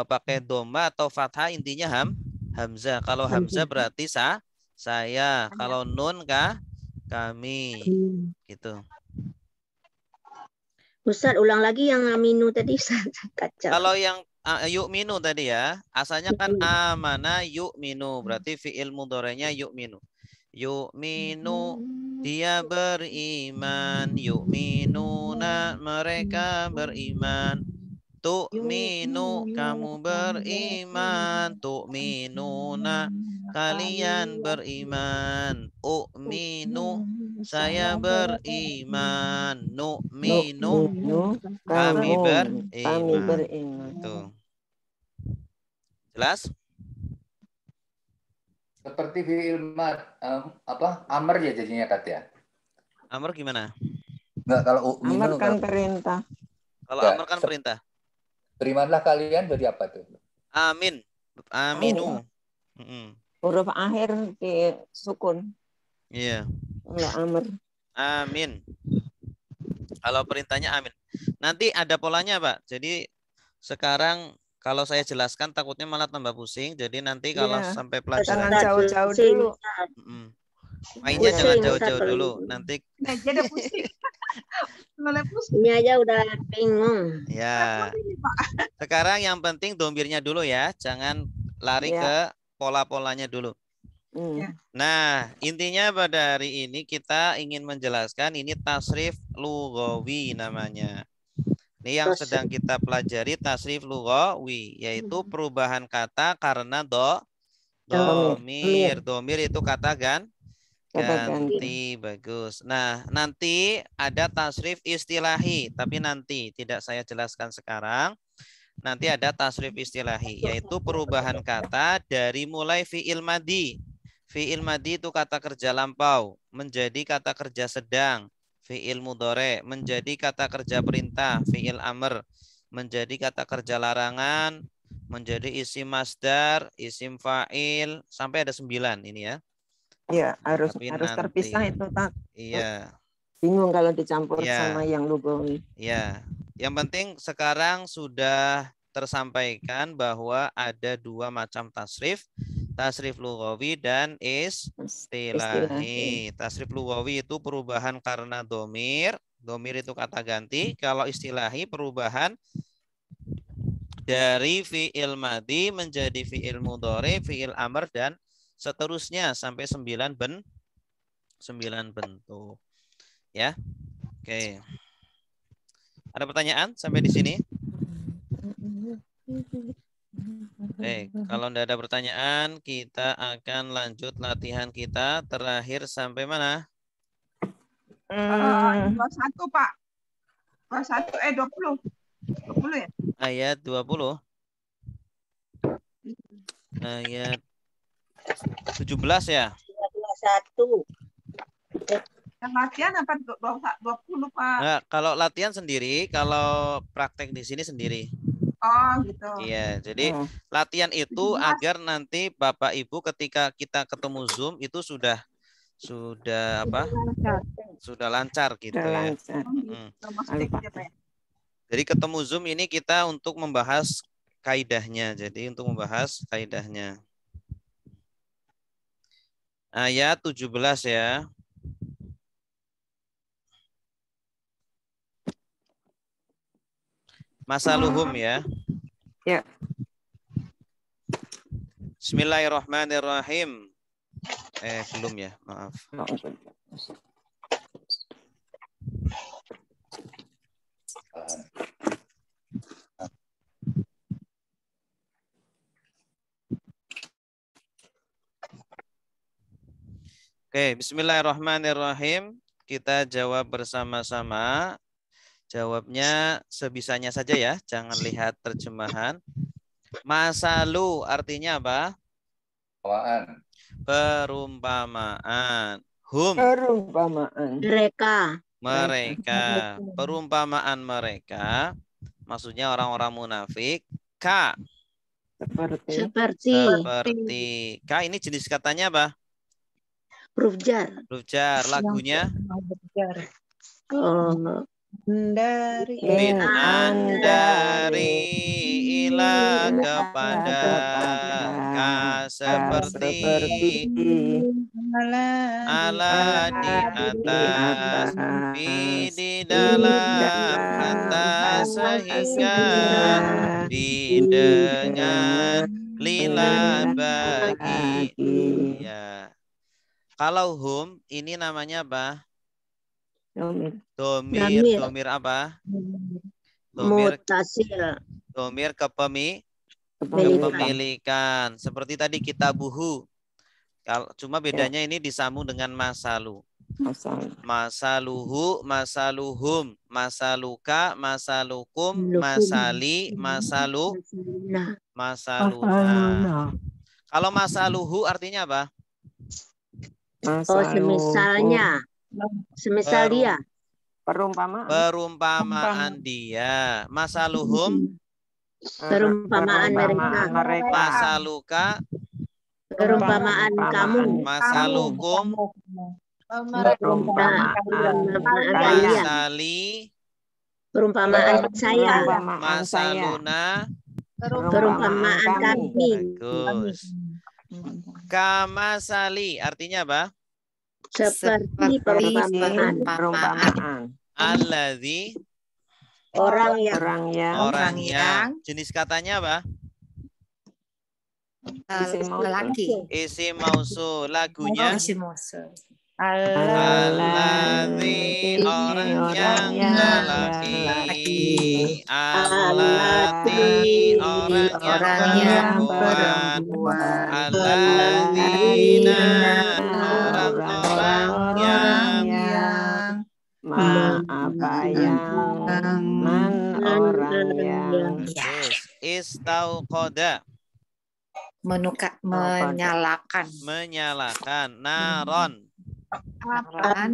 pakai doma atau fathah, intinya hamzah. Kalau hamzah berarti saya. Kalau nun kami. Gitu. Ustaz, ulang lagi yang minu tadi. Kacau. Kalau yang yuk minu tadi ya, asalnya kan amana yuk minu, berarti fiil mudhari'nya yuk minu. Yuk minu, dia beriman. Yuk minuna, mereka beriman. Tu'minu, kamu beriman. Tu'minuna, kalian beriman. U'minu, saya beriman. Nu'minu, kami beriman. Tuh. Jelas? Seperti fi'il amr ya jadinya Kat ya. Amr gimana? Enggak, kalau u'minu Amr kan perintah. Kalau amr kan perintah. Berimanlah kalian dari apa tuh? Amin. Aminu. Huruf akhir di sukun. Iya. Enggak amr. Amin. Kalau perintahnya amin. Nanti ada polanya, Pak. Jadi sekarang kalau saya jelaskan takutnya malah tambah pusing. Jadi nanti kalau sampai pelajaran jangan jauh-jauh dulu. Mainnya jangan jauh-jauh dulu. Nanti jadi pusing. Ini aja udah bingung. Ya. Sekarang yang penting domirnya dulu ya. Jangan lari ke pola-polanya dulu. Nah, intinya pada hari ini kita ingin menjelaskan ini tasrif lughawi namanya. Ini yang sedang kita pelajari tasrif lughawi, yaitu perubahan kata karena domir. Domir itu kata ganti. Bagus. Nah, nanti ada tasrif istilahi, tapi nanti tidak saya jelaskan sekarang. Nanti ada tasrif istilahi, yaitu perubahan kata dari mulai fi'il madi. Fi'il madi itu kata kerja lampau menjadi kata kerja sedang, fi'il mudhari, menjadi kata kerja perintah, fi'il amr, menjadi kata kerja larangan, menjadi isim masdar, isim fa'il, sampai ada 9 ini ya. Iya, harus nanti, terpisah itu, Tak. Iya. Bingung kalau dicampur sama yang lugawi. Iya. Yang penting sekarang sudah tersampaikan bahwa ada 2 macam tasrif. Tasrif lughawi dan istilahi. Tasrif lughawi itu perubahan karena domir. Domir itu kata ganti. Kalau istilahi perubahan dari fi'il madi menjadi fi'il mudhari, fi'il amr, dan seterusnya sampai 9 bentuk. Ya. Oke. Ada pertanyaan sampai di sini? Kalau tidak ada pertanyaan, kita akan lanjut latihan kita terakhir sampai mana? 21, Pak. 21 20. 20 ya? Ayat 20. ayat 17 ya. 21. Yang latihan apa 20 Pak? Nah, kalau latihan sendiri, kalau praktek di sini sendiri. Oh gitu. Iya, jadi Oh. latihan itu 17. agar nanti Bapak Ibu ketika kita ketemu Zoom itu sudah apa? Sudah lancar gitu Udah ya. lancar. Termasuk Kali, gitu ya, Pak. Pak ya? Jadi ketemu Zoom ini kita untuk membahas kaidahnya. Jadi untuk membahas kaidahnya. Ayat 17 ya. Masaluhum ya. Ya. Bismillahirrahmanirrahim. Belum ya, maaf. Oke, bismillahirrahmanirrahim. Kita jawab bersama-sama. Jawabnya sebisanya saja ya, jangan lihat terjemahan. Masalu artinya apa? Perumpamaan. Perumpamaan. Hum. Perumpamaan. Mereka. Mereka. Perumpamaan mereka. Maksudnya orang-orang munafik. Ka. Seperti. Ka ini jenis katanya apa? Huruf jar. Huruf jar. Lagunya? Min andari ila kepada ka seperti ala di atas di dalam atas sehingga dengan lila bagi ya. Kalau hum ini namanya apa? Domir apa? Domir kepemilikan. Seperti tadi kitabuhu. Cuma bedanya ini disambung dengan masalu. Masaluhu, masaluhum, masaluka, masalukum, masali, masaluna. Kalau masaluhu artinya apa? Semisalnya. Semisal dia. Perumpamaan dia. Masaluhum. Perumpamaan mereka. Masaluka. Perumpamaan kamu. Masalukum. Masali. Perumpamaan saya. Masaluna. Perumpamaan kami. Bagus. Kamasali artinya apa? Seperti perumpamaan. Alladzi Orang yang jenis katanya apa? lelaki. Isim mausul. Lagunya Alladzi orang yang lelaki. Allati orang yang perempuan. Alladzina orang-orang yang istauqoda menyalakan naron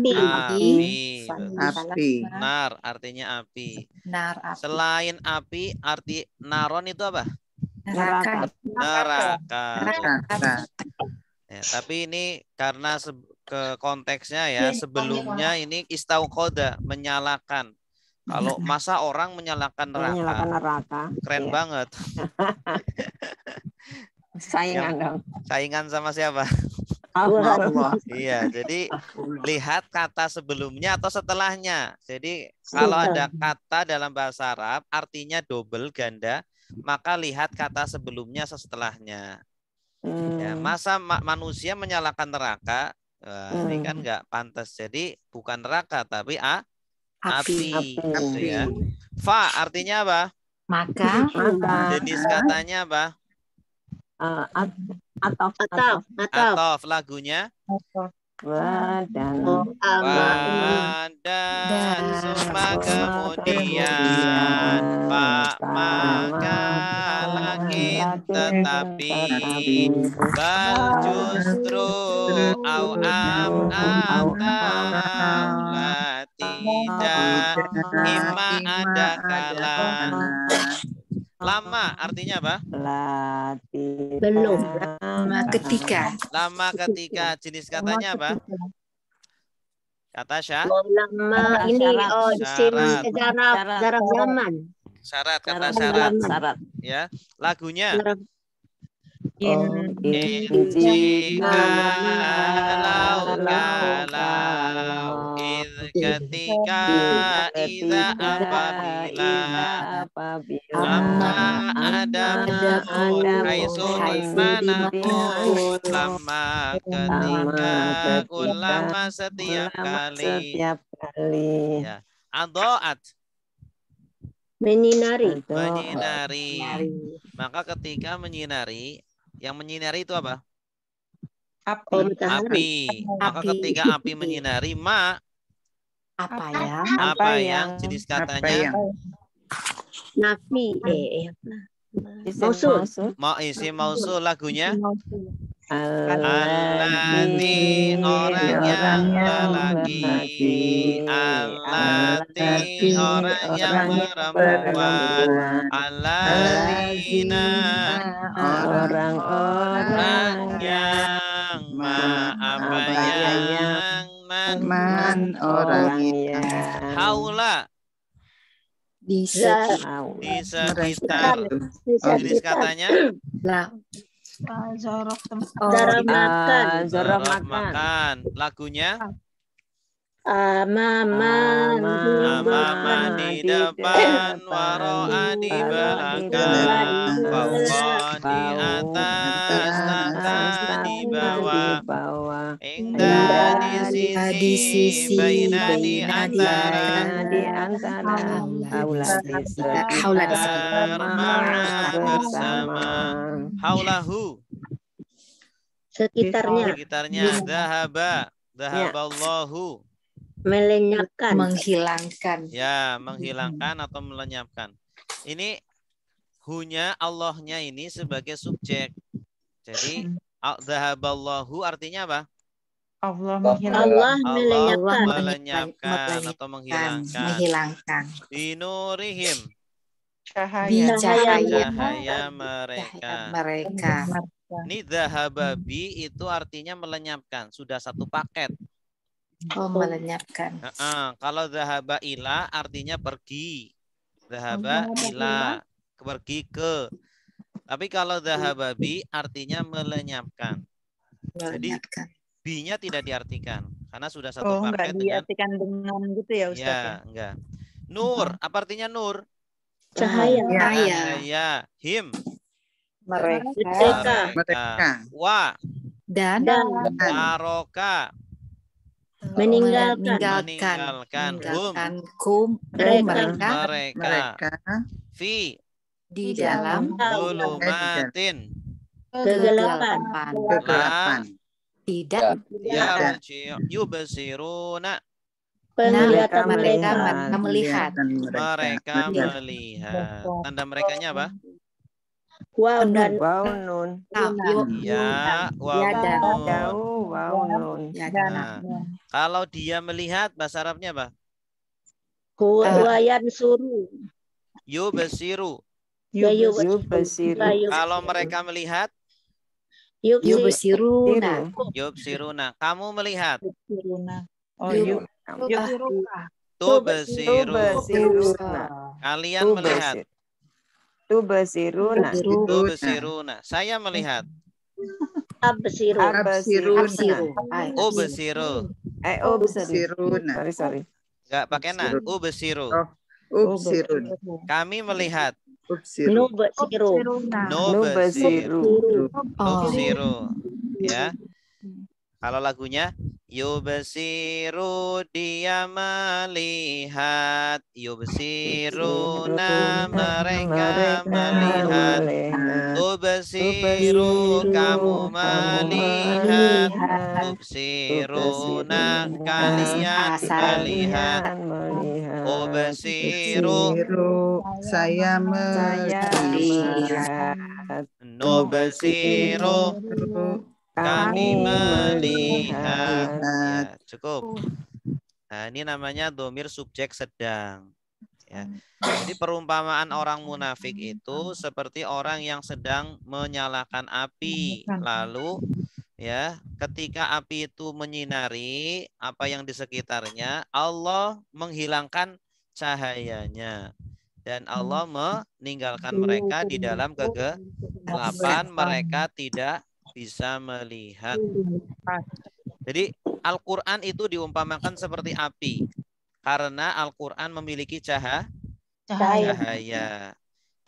api. Nar artinya api. Selain api, arti naron itu apa? Neraka. Ya, tapi ini karena ke konteksnya ya, sebelumnya ini istauqoda menyalakan. Kalau masa orang menyalakan neraka, keren banget. Saingan sama siapa? Allah. Iya, jadi lihat kata sebelumnya atau setelahnya. Jadi kalau ada kata dalam bahasa Arab artinya double ganda, maka lihat kata sebelumnya atau setelahnya. Ya, masa manusia menyalakan neraka, ini kan nggak pantas. Jadi bukan neraka tapi api. Gitu ya. Fa artinya apa? Maka. Jenis katanya apa? Atof. Lagunya? Dan summa kemudian maka tetapi bal justru au la tidak imma ada kala. Lama artinya apa? Belum. Ketika. Lama ketika. Jenis katanya apa? Kata Lama ini isim zaraf zaman. syarat, kata syarat. Syarat. Ya, lagunya. In Jika kalau ketika idza apabila lama adapun kaisun manapun lama ketika ulama setiap kali ya adoat Menyinari. Maka ketika menyinari, yang menyinari itu apa? Matahari. Api. Maka ketika api menyinari, apa yang jenis katanya? Nafi. Isim mausul lagunya. Alati orang yang lelaki, alati orang yang perempuan, alazina orang-orang yang apa yang man orang yang haula Di sekitar. Jenis katanya Zaraf makan. Lagunya amaman di depan, waro'a di belakang, fauqa di atas, tata di bawah, inda di sisi, baina di antara, haula bersama, haulahu sekitarnya dhahaballahu melenyapkan menghilangkan. ya, menghilangkan atau melenyapkan. Ini hunya Allahnya ini sebagai subjek. Jadi dhahaballahu artinya apa? Allah melenyapkan atau menghilangkan. Binurihim cahaya mereka. Ini dhahababi itu artinya melenyapkan. Sudah satu paket. Melenyapkan. Kalau dhahaba ila artinya pergi. Dhahaba ila pergi ke. Tapi kalau dhahababi artinya melenyapkan. Jadi bi-nya tidak diartikan karena sudah satu paket dengan gitu ya Ustaz. Ya, enggak. Nur, apa artinya nur? cahaya. Him Mereka. Wa Dan taroka meninggalkan Hum mereka fi di dalam zulumatin kegelapan tidak yubsiruna penglihatan mereka melihat tanda merekanya apa? Waw dan nun. Ya, Waw nun. Kalau dia melihat bahasa Arabnya apa? Wayan suruh Yubsiru. Kalau mereka melihat Yubsiruna. Kamu melihat. Tubsiruna. Kalian melihat. Tubsiruna. Saya melihat. absiru Sorry. Enggak pakai na. Ubsiru. Kami melihat. Nubsiru. Ya. Kalau lagunya yubsiru dia melihat, yubsiruna mereka melihat, tubsiru kamu melihat, tubsiruna kalian melihat, ubsiru saya melihat. Nubsiru, kami melihat. Ya, cukup. Nah, ini namanya domir subjek sedang. Ya. Jadi perumpamaan orang munafik itu seperti orang yang sedang menyalakan api. Lalu ya, ketika api itu menyinari apa yang di sekitarnya, Allah menghilangkan cahayanya. Dan Allah meninggalkan mereka di dalam kegelapan, mereka tidak bisa melihat. Jadi Al-Quran itu diumpamakan seperti api. Karena Al-Quran memiliki cahaya.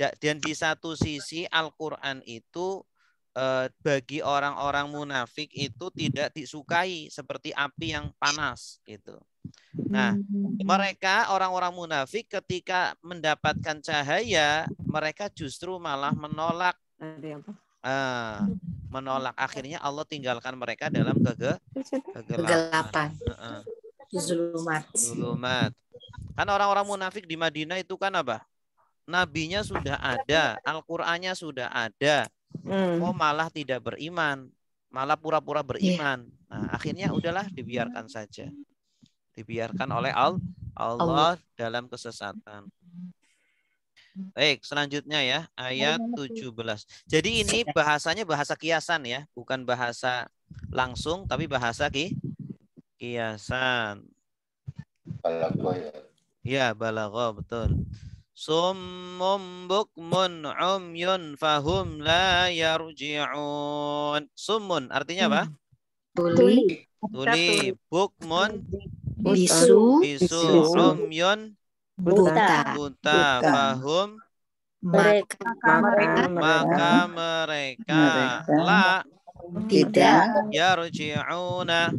Dan di satu sisi Al-Quran itu bagi orang-orang munafik itu tidak disukai seperti api yang panas gitu. Nah, mereka orang-orang munafik ketika mendapatkan cahaya, mereka justru malah menolak. Menolak. Akhirnya Allah tinggalkan mereka dalam kegelapan. Zulumat. Kan orang-orang munafik di Madinah itu kan apa? Nabinya sudah ada, Al-Qur'annya sudah ada. Oh, malah tidak beriman, malah pura-pura beriman. Nah, akhirnya udahlah dibiarkan saja. Dibiarkan oleh Allah dalam kesesatan. Baik, selanjutnya ya, ayat 17. Jadi ini bahasanya bahasa kiasan ya, bukan bahasa langsung, tapi bahasa kiasan. Balaghah ya. Ya, balaghah, betul. Summum bukmun umyun fahum la yarji'un. Summun artinya apa? Tuli, bukmun bisu, umyun buta, fahum maka mereka la tidak yarji'una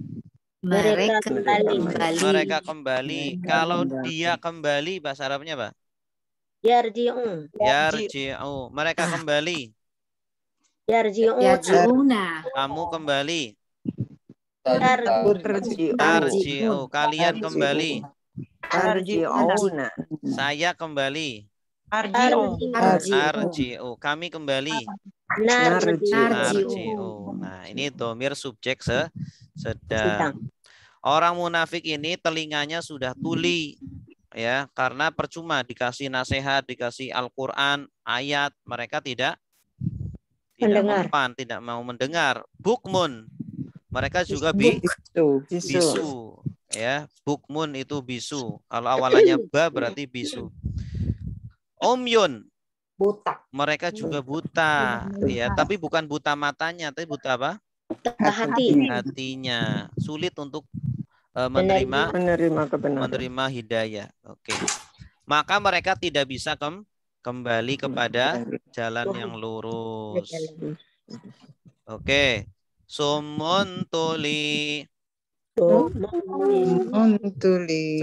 mereka kembali. Kalau dia kembali bahasa Arabnya apa? Yarji'un. Mereka kembali. yarji'una, Kamu kembali. Tarji'u. Kalian kembali. Tarji'una. Saya kembali. Arji'u. Kami kembali. Narji'u. Nah, ini domir subjek sedang. Orang munafik ini telinganya sudah tuli. Ya, karena percuma dikasih nasihat, dikasih Al-Qur'an, ayat, mereka tidak mempan, tidak mau mendengar. Bukmun, mereka juga bisu, ya. Bukmun itu bisu. Kalau awalannya ba berarti bisu. Umyun, buta, mereka juga buta, ya. Tapi bukan buta matanya, tapi buta apa? Hatinya. Sulit untuk menerima hidayah. Oke. Maka mereka tidak bisa kembali kepada jalan yang lurus. Oke. Sumun tuli.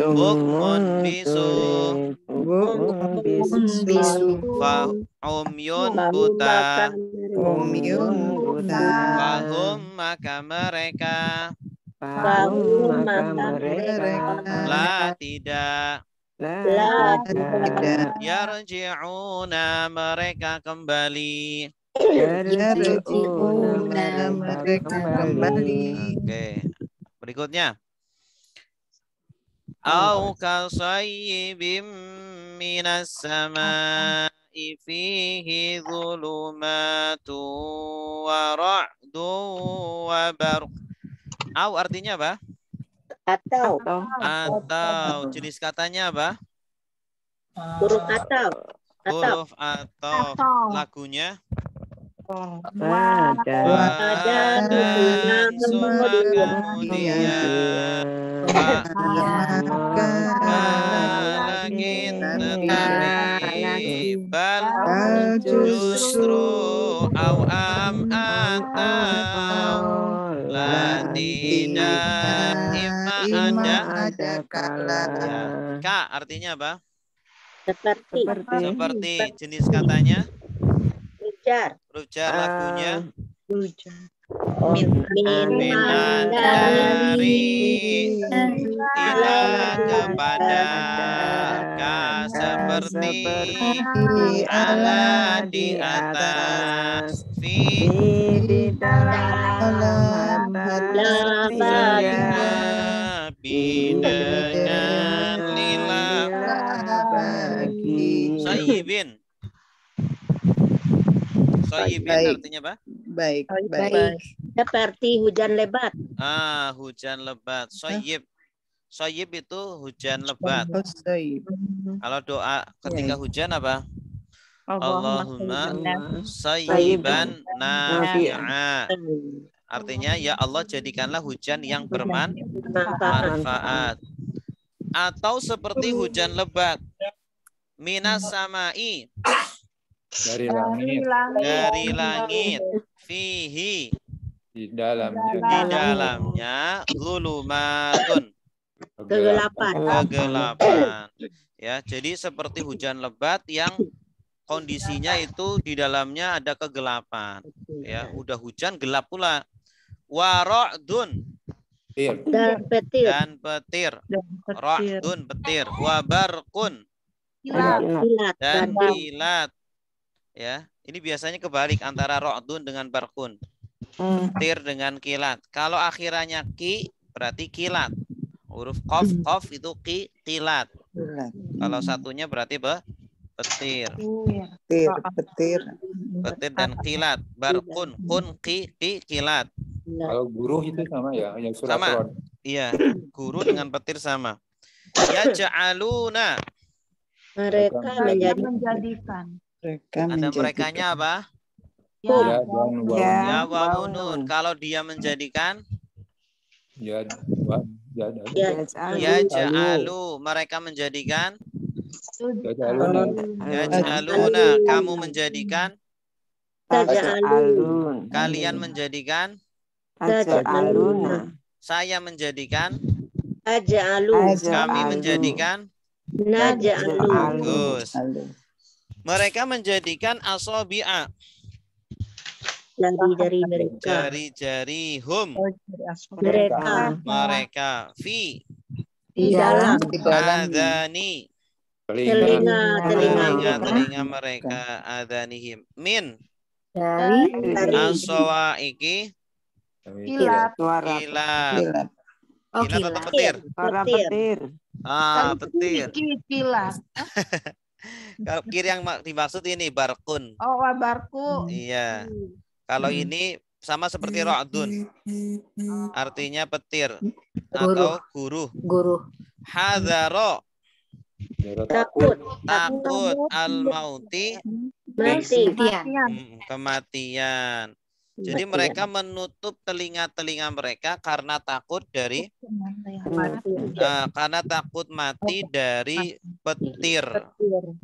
Bukmun bisu. Umyun buta. Fahum maka mereka. La tidak. Yarji'una mereka kembali. Oke. Berikutnya. Au kasayyibim minas sama'i fihi dhulumatu wa ra'du wa barq. Au artinya apa? Atau. Jenis katanya apa? Huruf atau. Huruf atau. Lagunya? Dan summa kemudian langit tetapi bal justru au am atau la tidak ada kala. Ka artinya apa? Seperti. Jenis katanya? Rujar. Rujar lagunya? Minan dari ila kepada ka seperti ala di atas fi di dalam bi dengan lila bagi sayyibin. Sayyibin Baik. artinya apa? Baik. Seperti hujan lebat. Hujan lebat. Sayyib. Sayyib itu hujan lebat. Oh, baik. Kalau doa ketika hujan apa? Allahumma Allahumma sayyiban nafi'a. Artinya ya Allah jadikanlah hujan yang bermanfaat. Atau seperti hujan lebat. Minas samai. Dari langit. Dari langit. Fihi. Di dalamnya. Di dalamnya zulumatun. Kegelapan. Ya, jadi seperti hujan lebat yang kondisinya itu di dalamnya ada kegelapan. Ya, udah hujan gelap pula. Wara'dun Dan petir. dan petir. Ra'dun petir. Wabarkun Kilat. dan kilat. Ya, ini biasanya kebalik antara ra'dun dengan barkun. Petir dengan kilat. Kalau akhirannya ki berarti kilat. Huruf qaf itu kilat. Kalau satunya berarti petir. Petir. Petir dan kilat. Barkun kun kilat. Kalau guru itu sama ya, yang surat Sama. Rod. Iya, guru dengan petir sama. Ya ja'aluna. Mereka menjadikan. Ada merekanya apa? Ya dan wa. Ya wa nun. Kalau dia menjadikan Ya wa. Ya dan. ya ja'alu. Mereka menjadikan Ya jaluna. ya ja'aluna. Kamu menjadikan. Taj'alun. Kalian menjadikan. Taj'aluna. Saya menjadikan. Kami Kami menjadikan. Bagus. Mereka menjadikan asobi'a. Jari-jari mereka. Jari-jari hum. Mereka. Fi. Di dalam Adani. Telinga mereka. Adanihim. Min. dari Asowaiki. Kilat. Kilat. Oh, Kilat atau petir? Suara petir. Petir. Kilat. Kalau kiri yang dimaksud ini barkun. Oh, wabarku. Iya. Kalau ini sama seperti ra'dun. Artinya petir atau guru. Hadzaro. takut Al-mauti. Kematian. Jadi mereka menutup telinga-telinga mereka karena takut dari mati dari petir.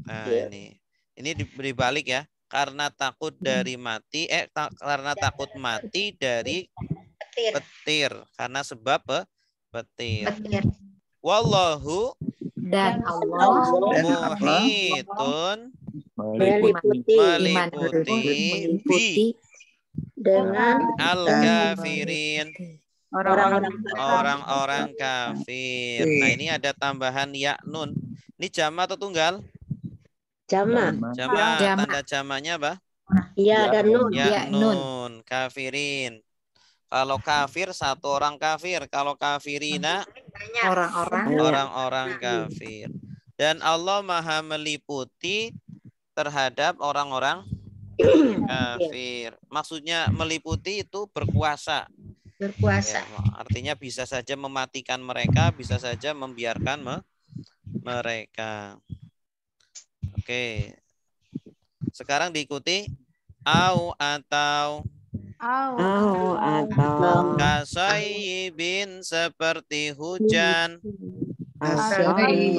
Nah, ini diberi balik ya. Karena takut dari mati karena takut mati dari petir karena sebab petir. Wallahu dan Allah muhitun meliputi dengan al-kafirin orang-orang kafir. Nah, ini ada tambahan ya nun. Ini jama atau tunggal? Jama. Tanda jamanya apa? Ya dan nun. Ya nun. Kafirin. Kalau kafir satu orang kafir. Kalau kafirina orang-orang kafir. Dan Allah Maha meliputi terhadap orang-orang kafir. Maksudnya meliputi itu berkuasa. Ya, artinya bisa saja mematikan mereka, bisa saja membiarkan mereka. Oke. Sekarang diikuti atau kasayyibin seperti hujan. Seperti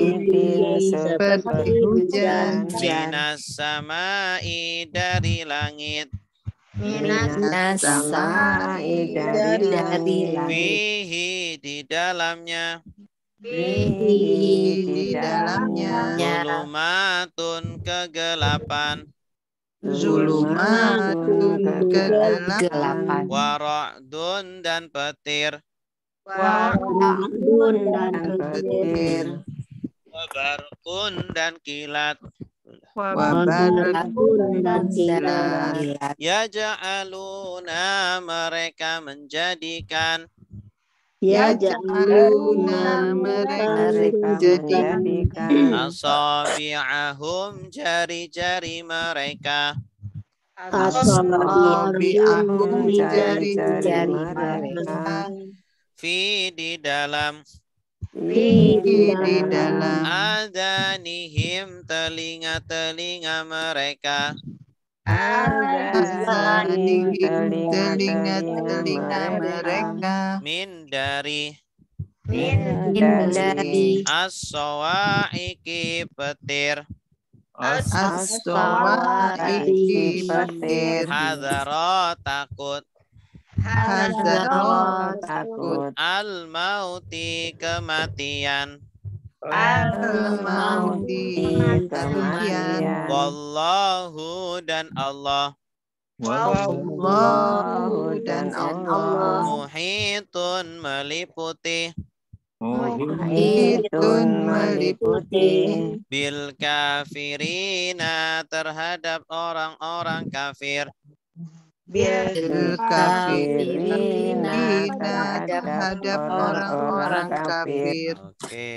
hujan. Minas samai dari langit. Fihi di dalamnya. Zulumatun kegelapan. Zulumatun kegelapan. Wara'dun dan petir. Wa'adun dan petir. Wabarqun dan kilat. Wabarakun dan kilat. Yaja'aluna mereka menjadikan. Yaj'aluna mereka menjadikan Asabi'ahum jari-jari mereka. Asabi'ahum jari-jari mereka. Fi di dalam. Di dalam Adanihim telinga-telinga mereka. azanihim telinga-telinga mereka Min dari. dari As-sawaiki petir. as-sawaiki petir Hadara takut. hazaro takut Al-mauti kematian. al-mauti kematian Wallahu dan Allah. wallahu dan Allah Muhitun meliputi. muhitun meliputi Bil kafirina terhadap orang-orang kafir. bil kafirina terhadap orang-orang kafir. Oke.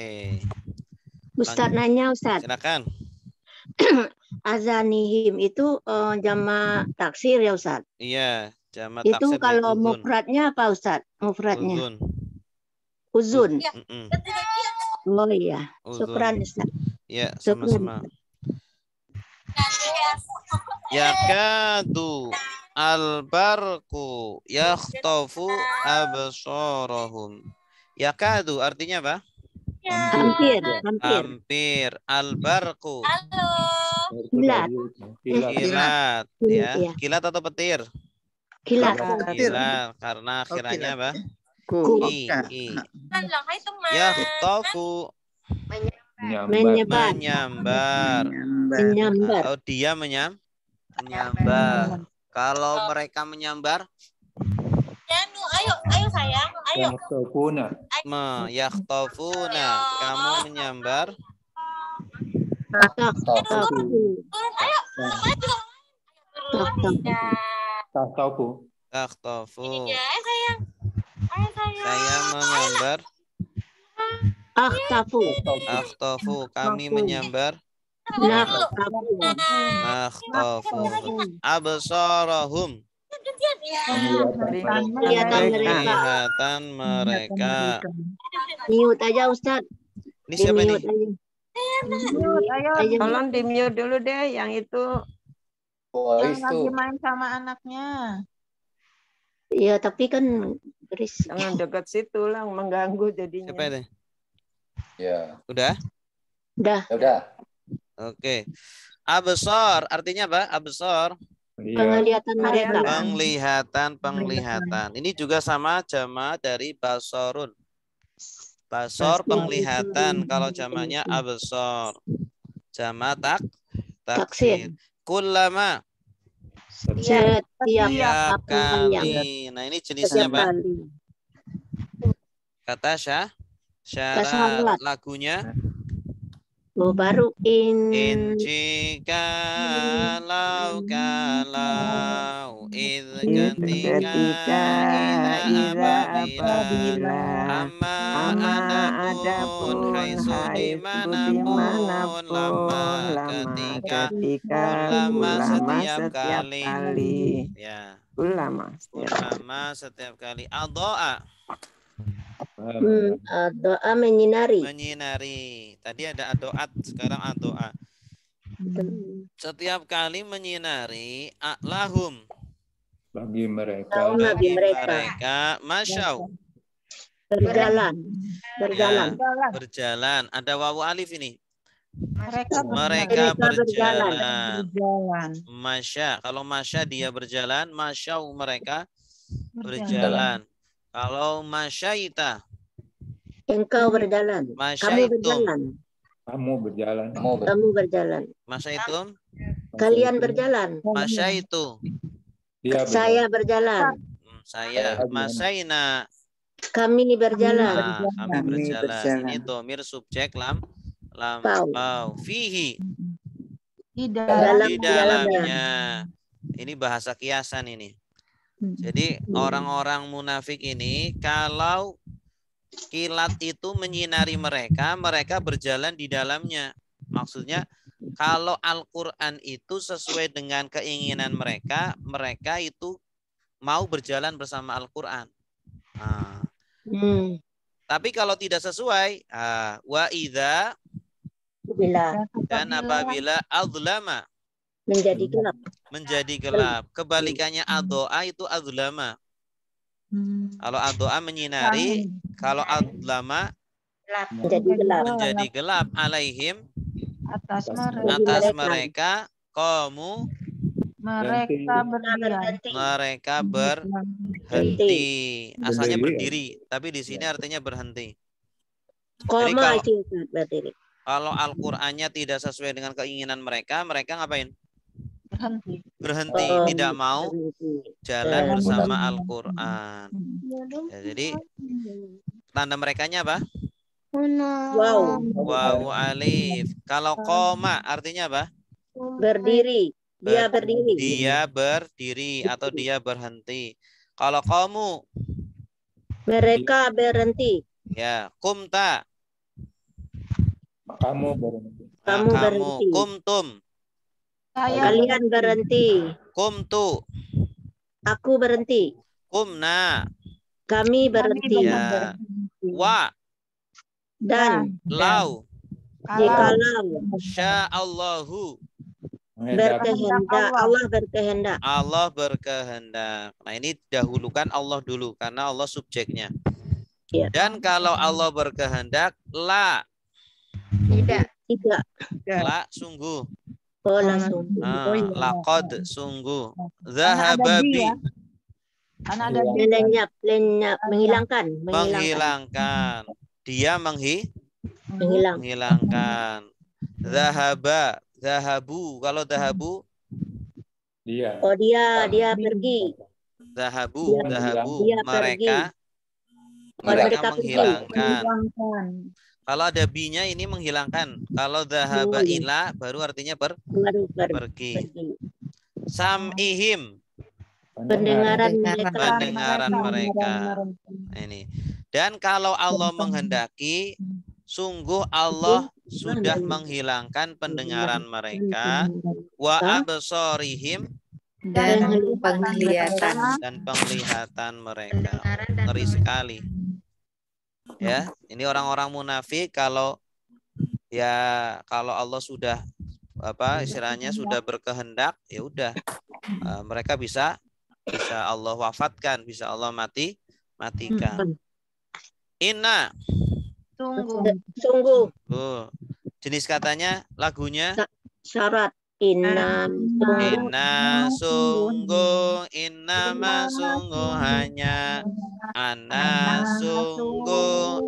Ustaz nanya Ustaz. Silakan. Azanihim itu jamak taksir ya Ustaz. Iya, jamak Itu taksir kalau uzun. mufradnya apa Ustaz? Mufradnya Uzun. uzun. Mm-mm. Oh iya. Uzun. Syukran Ustaz. Ya, Syukran. sama-sama. Yakadu al-barku yakhtafu absarahum. Yakadu artinya apa? Hampir. Hampir. Al-barku. Kilat. Kilat. Ya. Iya. Kilat atau petir? Kilat. Kilat. Karena akhirannya apa? Ku. I. Yakhtafu. Menyebar. Menyambar. Oh, dia menyambar. Kalau mereka menyambar? Ayo sayang, ayo. Yakhtafuna. Kamu menyambar. Takhtafu. Saya menyambar. Akhtafu. Kami menyambar. Nakhtafu. Absarahum. Penglihatan mereka. Mute aja Ustaz. Ini siapa nih? Tolong di mute dulu deh yang itu. Boris Lagi tuh. main sama anaknya. Iya, tapi kan berisik. Jangan dekat situ lah, mengganggu jadinya. Siapa ini? Ya. Udah? Udah. Oke. Absar artinya apa? Absar. Penglihatan mereka. Penglihatan. Ini juga sama jamak dari basarun. Basar penglihatan. Kalau jamaknya absar. Jamak taksir. Kullama. Setiap kali. Nah, ini jenisnya apa? Kata syarat lagunya. Baru In jika kalau ketika apabila amma adapun haitsu dimanapun lama ketika ulama setiap kali ya ulama setiap kali adoa doa menyinari. Tadi ada adoat, sekarang adoa. Setiap kali menyinari lahum bagi mereka masyau berjalan. Ada wawu alif ini. Mereka berjalan. Masya, kalau masya dia berjalan, masyau mereka berjalan. Kalau masyaita engkau berjalan. Kamu berjalan. Kamu berjalan. Kamu berjalan. Masyaitum Kalian berjalan. Masya itu. Iya, benar. Saya berjalan. Saya. Masaina. Kami berjalan. Kami berjalan. Ini domir subjek lam pau. Fihi. Di Dalam Di dalamnya. Ini bahasa kiasan ini. Jadi orang-orang munafik ini kalau kilat itu menyinari mereka, mereka berjalan di dalamnya. Maksudnya kalau Al-Quran itu sesuai dengan keinginan mereka, mereka itu mau berjalan bersama Al-Quran. Nah. Tapi kalau tidak sesuai, wa idza dan apabila adzlama menjadi gelap. Kebalikannya adoa itu adzlama. Kalau adoa menyinari, kalau adzlama menjadi gelap alaihim atas mereka kamu mereka berhenti. Asalnya berdiri, tapi di sini artinya berhenti. Jadi kalau Al-Qur'annya tidak sesuai dengan keinginan mereka, mereka ngapain? Berhenti, tidak mau jalan bersama Al-Qur'an. Ya, jadi tanda merekanya apa? Waw alif. Kalau koma artinya apa? Berdiri. Dia berdiri. Dia berdiri atau dia berhenti. Kalau kamu, mereka berhenti. Ya, kumta. Kamu berhenti. Kamu berhenti. Kumtum. Kalian berhenti. Kumtu. Aku berhenti. Kumna. Kami berhenti. Ya. Wa. Dan. Lau. Jikalau. Sya'allahu. Berkehendak. Allah berkehendak. Allah berkehendak. Nah ini dahulukan Allah dulu karena Allah subjeknya. Ya. Dan kalau Allah berkehendak, la. Tidak. La sungguh. Oh langsung. Laqad sungguh. Zahababi. Lenyap, menghilangkan. Dia menghilangkan. Zahabu. Kalau zahabu? Dia. Oh dia pergi. Zahabu. Dia mereka menghilangkan. Kalau ada binya ini menghilangkan. Kalau zahaba ila baru artinya pergi. Sam'ihim. Pendengaran mereka. Ini. Dan kalau Allah menghendaki, sungguh Allah sudah menghilangkan pendengaran mereka, wa absarihim dan penglihatan mereka. Ngeri sekali. Ya, ini orang-orang munafik kalau Allah sudah istilahnya sudah berkehendak, ya udah mereka bisa Allah wafatkan, bisa Allah matikan. Inna. Sungguh. Jenis katanya, lagunya syarat. Inna sungguh hanya sungguh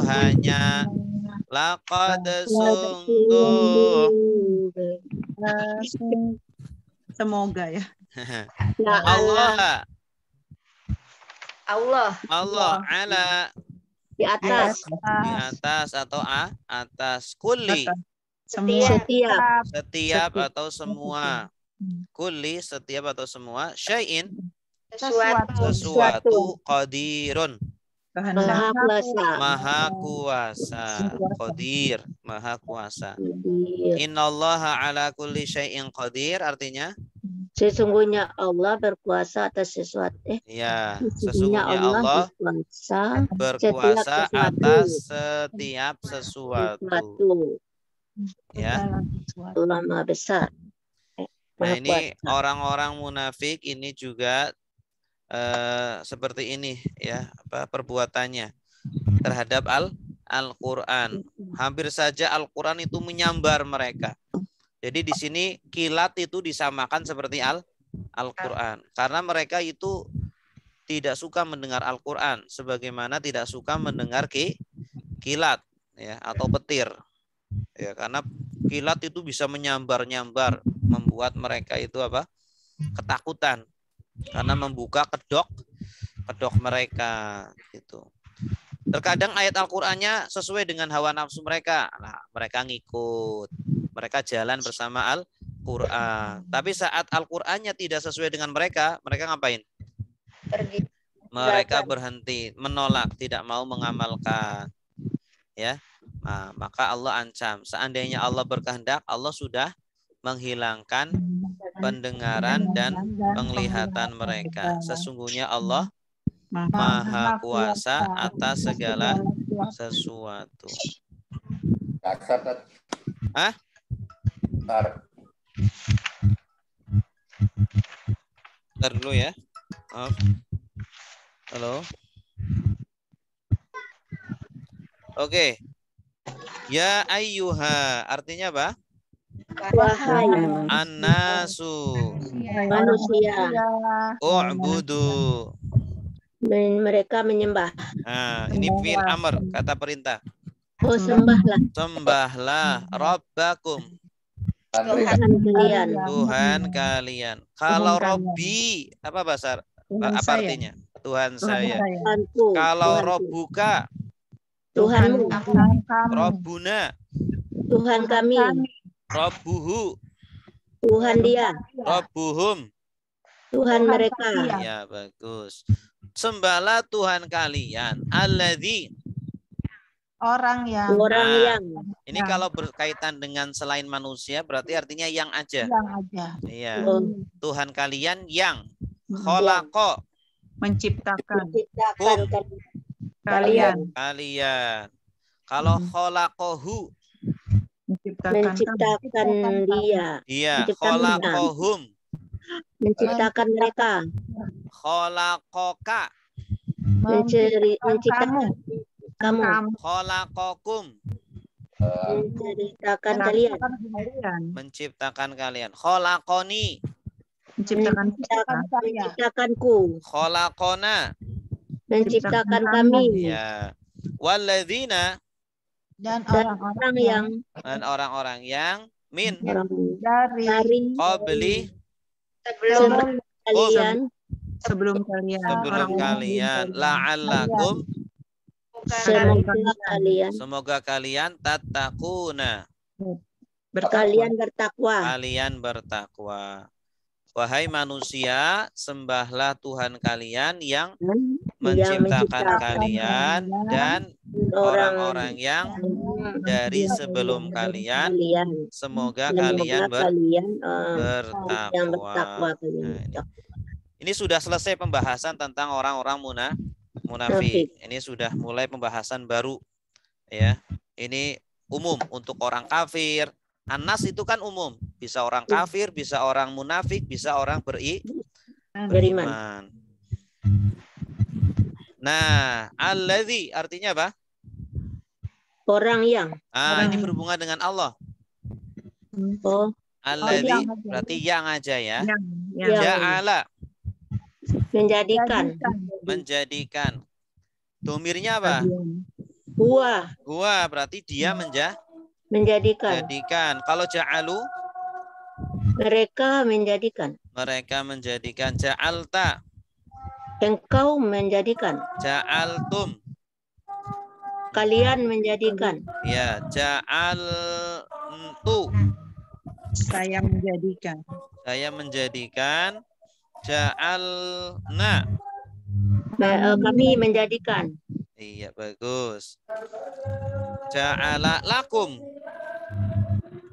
hanya laqad sungguh semoga ya. Allah ala di atas atau atas kulli setiap atau semua kulli setiap atau semua syai'in sesuatu qadirun maha kuasa qadir maha kuasa. Innallaha ala kulli syai'in qadir artinya sesungguhnya Allah berkuasa atas sesuatu. Ya, sesungguhnya Allah berkuasa atas setiap sesuatu. Ya. Allah Maha Besar. Nah, ini orang-orang munafik ini juga seperti ini ya, perbuatannya terhadap Al-Qur'an. Hampir saja Al-Qur'an itu menyambar mereka. Jadi di sini kilat itu disamakan seperti Al-Qur'an. Karena mereka itu tidak suka mendengar Al-Qur'an sebagaimana tidak suka mendengar kilat ya atau petir. Ya, karena Kilat itu bisa menyambar-nyambar, membuat mereka itu apa? Ketakutan karena membuka kedok mereka gitu. Terkadang ayat Al-Qur'annya sesuai dengan hawa nafsu mereka. Nah, mereka ngikut. Mereka jalan bersama Al-Qur'an. Tapi saat Al-Qur'annya tidak sesuai dengan mereka ngapain? Pergi. Mereka berhenti, menolak, tidak mau mengamalkan. Ya. Nah, maka Allah ancam. Seandainya Allah berkehendak, Allah sudah menghilangkan pendengaran dan penglihatan mereka. Sesungguhnya Allah Maha Kuasa atas segala sesuatu. Hah? Bentar dulu ya. Maaf. Halo. Oke. Ya ayyuha, artinya apa? Wahai An-nasu manusia, u'budu. mereka menyembah. Nah, ini fi'il amr, kata perintah. Oh, sembahlah Sembahlah Rabbakum, Tuhan kalian. Tuhan kalian. Kalau Robbi, apa bahasa apa artinya? Tuhan saya. Tuhanku. Kalau Tuhanku. Robbuka, Tuhanmu. Robbuna, Tuhan kami. Robbuhu, Tuhan dia. Robbuhum. Tuhan mereka. Ya, bagus. Sembahlah Tuhan kalian. Alladzi. Orang yang Ini kalau berkaitan dengan selain manusia berarti artinya yang aja. Iya. Tuhan kalian yang kholaqo, menciptakan Kalian. Kalau kholaqohu, Menciptakan dia. iya, Menciptakan kholaqohum, menciptakan mereka. kholaqoka, Menciptakan kamu. kholaqokum, Menciptakan kalian. menciptakan kalian. Kholaqoni, Menciptakanku. kholaqona, Menciptakan kami. ya. Walladzina, dan Dan orang-orang yang min dari qabli, sebelum kalian la'allakum, semoga kalian tattaquna, kalian bertakwa. kalian bertakwa. Wahai manusia, sembahlah Tuhan kalian yang menciptakan kalian dan orang-orang yang dari sebelum kalian. Semoga kalian bertakwa. Nah, ini sudah selesai pembahasan tentang orang-orang munafik. Ini sudah mulai pembahasan baru. Ya, ini umum untuk orang kafir. Anas itu kan umum, bisa orang kafir, bisa orang munafik, bisa orang beriman. Nah, alladzi artinya apa? Orang yang. Ini berhubungan dengan Allah. Oh, Alladzi berarti yang aja ya. yang Ja'ala, menjadikan. Domirnya apa? Huwa berarti dia menjadikan. Kalau ja'alu, mereka menjadikan. Ja'alta, Engkau menjadikan. ja'altum, Kalian menjadikan. ya, ja'altu, saya menjadikan, ja'alna, Kami menjadikan. iya, bagus. Ja'ala lakum,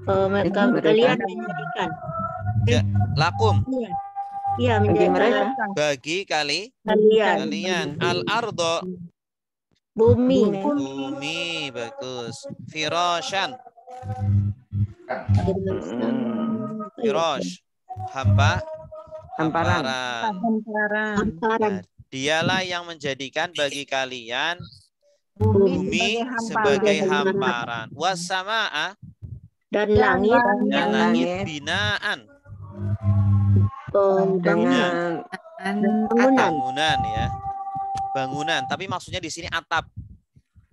Kalian menjadikan. lakum, Iya, menjadikan. bagi kalian. Al-ardo, Bumi. bagus. Firashan, Firosh, hamparan. Nah, dialah yang menjadikan bagi kalian bumi sebagai hamparan. Wassama'a, Dan langit. binaan, Bangunan. ya. Bangunan, tapi maksudnya di sini atap.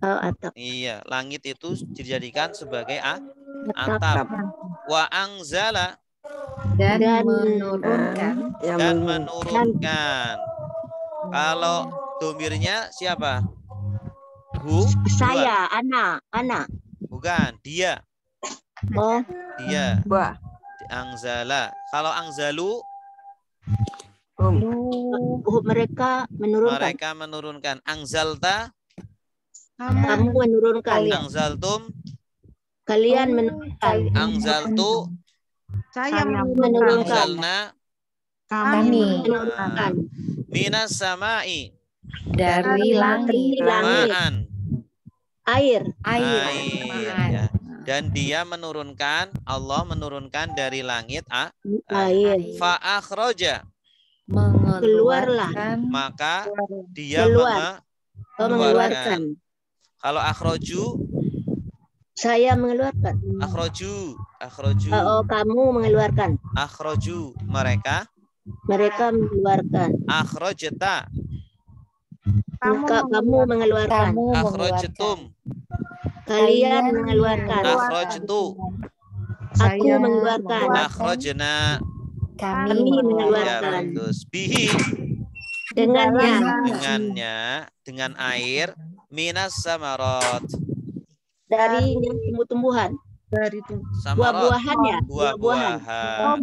Atap. Iya, langit itu dijadikan sebagai atap. Wa anzala Dan Dan menurunkan. dan menurunkan. Kalau domirnya siapa? saya, anak. Bukan, dia. Oh, Dia. Wah. Angzala. Kalau angzalu mereka menurunkan. mereka menurunkan. Angzalta, Kamu menurunkan. angzaltum, Kalian menurunkan. angzaltu, Saya menurunkan. angzalna, Kami Menurunkan. minas samai, dari langit. ma'an, Air. Air. ya. Dan dia menurunkan, Allah menurunkan dari langit Air. fa akhraja, Keluarlah. maka dia Keluar. Mengeluarkan. Kalau akhroju, Saya mengeluarkan. akhroju, Kamu mengeluarkan. akhroju, mereka, Mereka mengeluarkan. akhrojeta, Kamu mengeluarkan. akhrojtum, Kalian mengeluarkan. akhrojtu, Aku mengeluarkan. akhrojna. Kami Ya, mengeluarkan. bagus. Bihi, Dengannya. dengan air, minas samarot, Dari tumbuh-tumbuhan. dari itu. samarot, Buah-buahan ya. buah-buahan.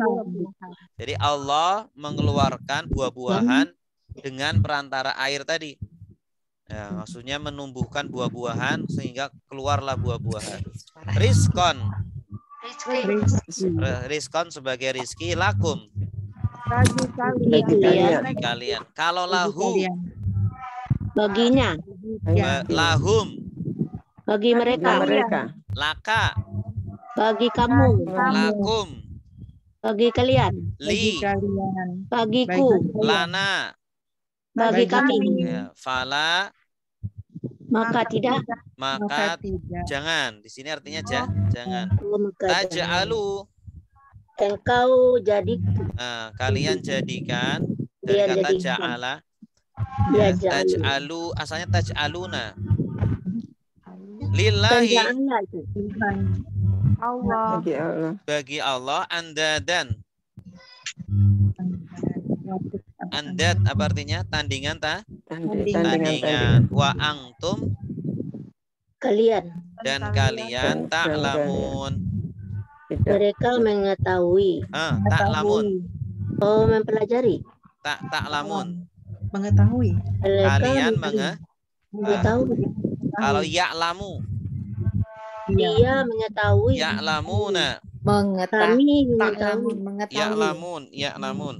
Jadi Allah mengeluarkan buah-buahan dengan perantara air tadi. Ya, maksudnya menumbuhkan buah-buahan sehingga keluarlah buah-buahan. Rizkon. Rizkon sebagai rizki lakum. Kalian. Kalau lahu, Baginya. lahum, Bagi mereka. laka, Bagi kamu. lakum, Bagi kalian. li, Bagiku. lana, Bagi kami. ya, fala, Maka tidak. maka jangan. Di sini artinya jangan. Maka Taj'alu, engkau jadi. kalian jadikan dari Kalian kata jadikan. ja'ala. Ya, Taj'alu asalnya taj'aluna. Lillahi, Allah. bagi Allah, andadan. Andad apa artinya? Tandingan tandingan. Wa angtum, Kalian. dan kalian ta'lamun. Mereka mengetahui. Ta'lamun. Oh, mempelajari. Ta'lamun. Mengetahui. Kalian mengetahui. Kalau ya'lamu, Dia mengetahui. ya'lamuna, Kami mengetahui. ya'lamun.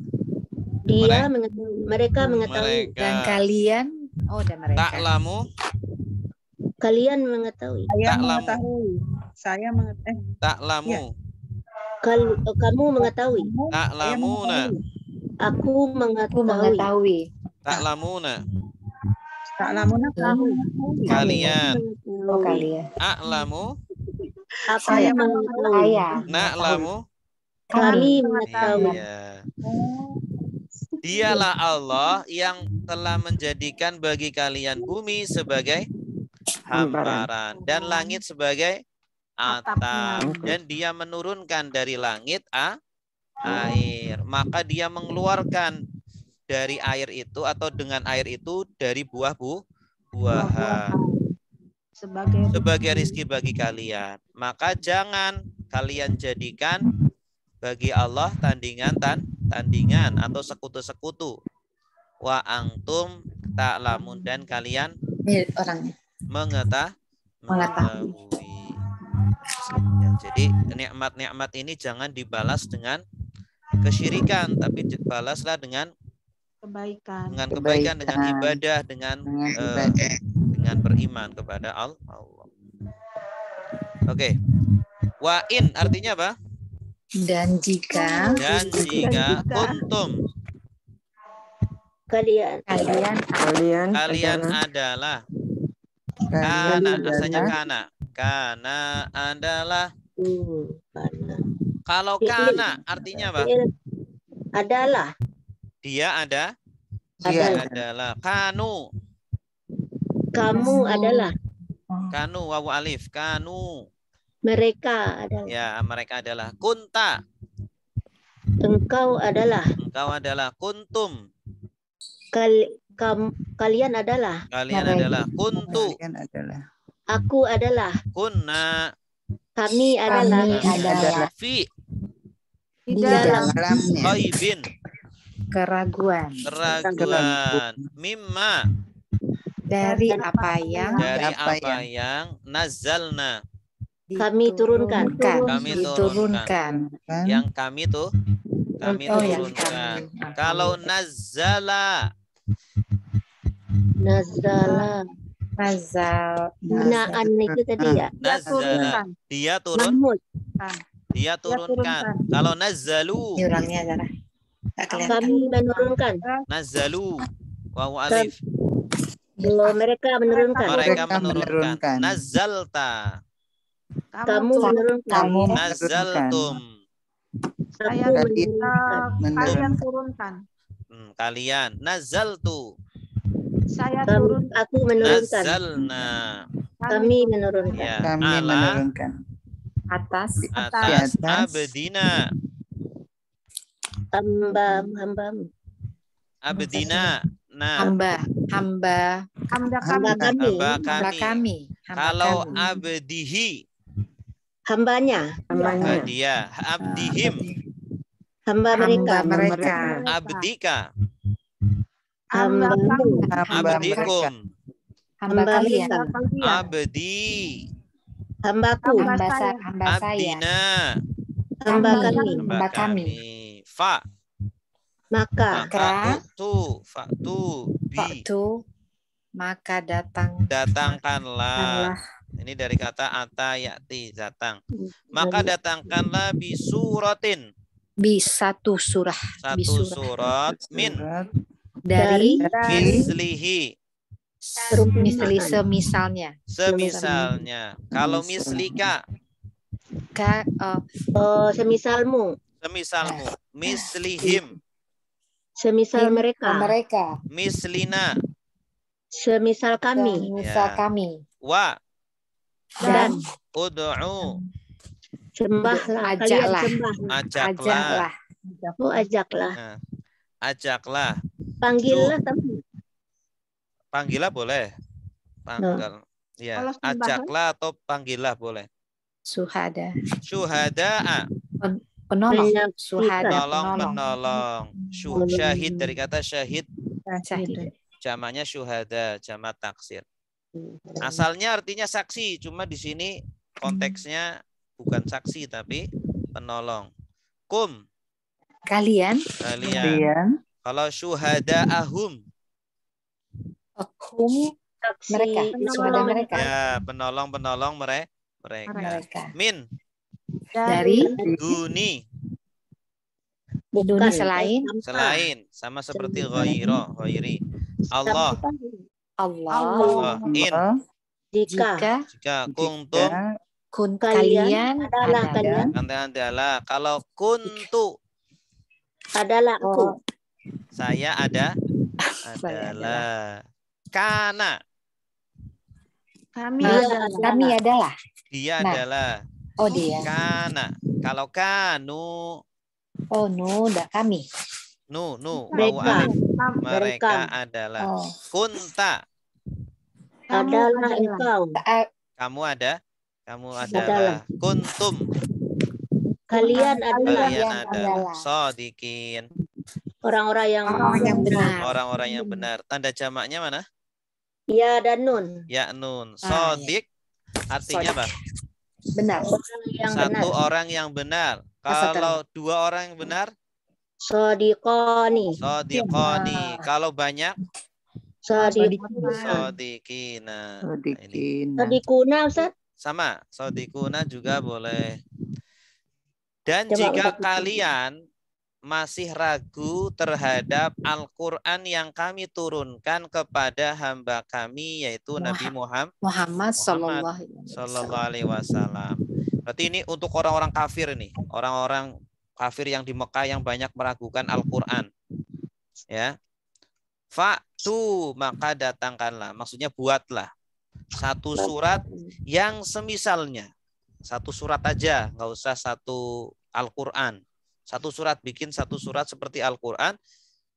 Dia mengetahui. Mereka mengetahui. Dan kalian. Oh, dan mereka. Ta'lamu, Kalian mengetahui. Saya mengetahui. ta'lamu, Kamu mengetahui. ta'lamuna, Aku mengetahui. ta'lamuna, Kalian. kalian, a'lamu, Aku mengetahui. na'lamu. Kami mengetahui. Iya. Dialah Allah yang telah menjadikan bagi kalian bumi sebagai hamparan dan langit sebagai atap, dan dia menurunkan dari langit air, maka dia mengeluarkan dari air itu atau dengan air itu dari buah-buahan sebagai rizki bagi kalian. Maka jangan kalian jadikan bagi Allah tandingan atau sekutu-sekutu. Wa angtum ta'lamun, dan kalian mengetahui. Ya, jadi nikmat-nikmat ini jangan dibalas dengan kesyirikan, tapi dibalaslah dengan kebaikan. Dengan kebaikan, dengan ibadah, dengan beriman kepada Allah. Oke. Wa in artinya apa? Dan jika kuntum Kalian adalah kana, asalnya kana adalah. Kalau kana artinya apa? Adalah. Dia adalah. Kanu. Kamu adalah. Kanu wawu alif. Kanu. Mereka adalah. Ya, mereka adalah. Kunta. Engkau adalah. Engkau adalah. Kuntum. Kalian adalah. Kalian adalah. Kuntu. Kalian adalah. Aku adalah. Kunna. Kami adalah. adalah Fi. Di dalam. Ghaibin. keraguan Keraguan. Mimma. dari apa yang Dari apa yang nazalna. Kami turunkan. Kami diturunkan. Yang kami tuh kami Oh, yang turunkan. kami. Kalau nazala. Nazala. Nazal Binaan itu tadi ya. Nazala. Dia turun. Mahmud. Dia turunkan. Kalau nazalu. ini orangnya adalah tak kelihatan. Kami menurunkan. Nazalu. Wawu alif. Mereka menurunkan. Mereka menurunkan. Nazalta. Kamu menurunkan. Kamu Nazaltum. Aku menurunkan. Kalian turunkan. Kalian. Nazaltu. Saya turun. Aku menurunkan. Nazalna. Kami menurunkan. Ya. Kami Ala menurunkan. atas atas atas abdina. Hambamu. Abdina. Nah. hamba Hamba Hamba kami. kami. hamba kami Kalau kami. abdihi. Hambanya. Dia. Abdihim. Hamba mereka. hamba mereka Abdika. Hambamu. Abdikum. hamba kalian Abdi. Hambaku. hamba saya Abdina. Hamba kami. hamba kami Fa. Maka. Faktu bi. waktu maka Datangkanlah. Ini dari kata ata ya'ti, datang. Maka datangkanlah bi suratin. satu surah Satu surat min dari mislihi. misli semisalnya Semisalnya. Kalau mislika. Semisalmu. Semisalmu. Mislihim. Semisal mereka. Mislina. Semisal kami. Ya. kami Wa. Dan Ud'u. sembahlah. Ajaklah. Kalian sembah. Ajaklah. Ajaklah. Nah, ajaklah. Panggillah tapi. Panggillah boleh. Panggil. Ya. Kalau sembah, Ajaklah atau panggillah boleh. suhada Syuhada'a. penolong Menyaksikan. suhada Penolong. Syahid dari kata syahid. syahid Jamaknya syuhada, jamak taksir. Asalnya artinya saksi, cuma di sini konteksnya bukan saksi tapi penolong. Kum. kalian Kalau syuhada'ahum. mereka suhada mereka Ya, penolong mereka. Min. dari Duni. dunia selain Sama seperti ghairi. Allah. Allah In. jika Kuntum. kalian Adalah. Kalau kuntu. Adalah aku. Saya adalah. Kana. Kami adalah Dia Nah. adalah. oh dia Kana. Kalau kanu. oh nu dah kami Nu. Mereka. Wawu alif. Mereka Mereka. adalah. oh Kunta. Adalah engkau. Kamu adalah. Adalah. Kuntum. Kalian adalah Adalah. Shodikin. orang-orang yang benar Orang-orang yang benar. Tanda jamaknya mana? Ya dan nun. Ya nun. Sodik. Artinya apa? benar Orang yang Satu benar. orang yang benar. Kalau dua orang yang benar, Sodiqoni. sodiqoni. Kalau banyak, Sodiquna. sodikina. Ini Sodiquna Ustaz. sama. Sodikuna juga boleh. Dan Coba jika untuk- kalian masih ragu terhadap Al-Quran yang kami turunkan kepada hamba kami, yaitu Nabi Muhammad Sallallahu Alaihi Wasallam. Berarti ini untuk orang-orang kafir nih, orang-orang kafir yang di Mekah yang banyak meragukan Al-Quran. Ya, Fa'tu, maka datangkanlah. Maksudnya buatlah satu surat yang semisalnya. satu surat aja, nggak usah satu Al-Quran. Satu surat, bikin satu surat seperti Al-Quran.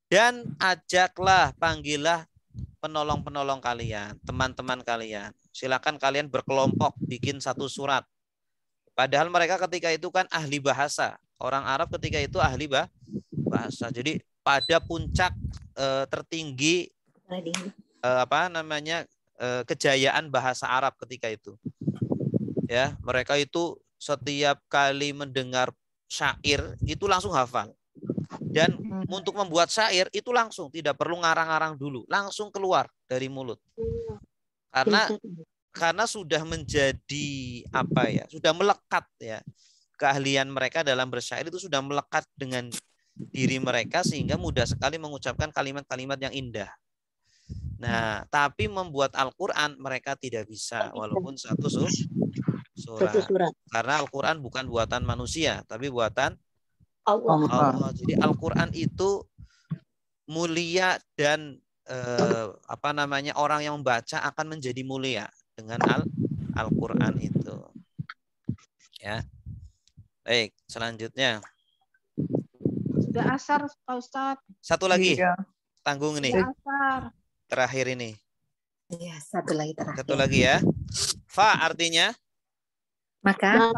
Dan ajaklah, panggillah penolong-penolong kalian, teman-teman kalian. Silakan kalian berkelompok bikin satu surat. Padahal mereka ketika itu kan ahli bahasa. Orang Arab ketika itu ahli bahasa. Jadi pada puncak tertinggi kejayaan bahasa Arab ketika itu. Ya, mereka itu setiap kali mendengar syair itu langsung hafal. Dan untuk membuat syair itu langsung tidak perlu ngarang-ngarang dulu, langsung keluar dari mulut. Karena sudah menjadi sudah melekat ya. Keahlian mereka dalam bersyair itu sudah melekat dengan diri mereka sehingga mudah sekali mengucapkan kalimat-kalimat yang indah. Nah, tapi membuat Al-Qur'an mereka tidak bisa walaupun satu surat. Karena Al-Qur'an bukan buatan manusia, tapi buatan Allah. Jadi Al-Qur'an itu mulia dan orang yang membaca akan menjadi mulia dengan Al-Qur'an itu. Ya. Baik, selanjutnya. Sudah asar, Pak Ustadz. Satu lagi. Iya. Tanggung ini. Sudah asar. Terakhir ini. Iya, satu lagi terakhir. Satu lagi ya. Fa artinya Maka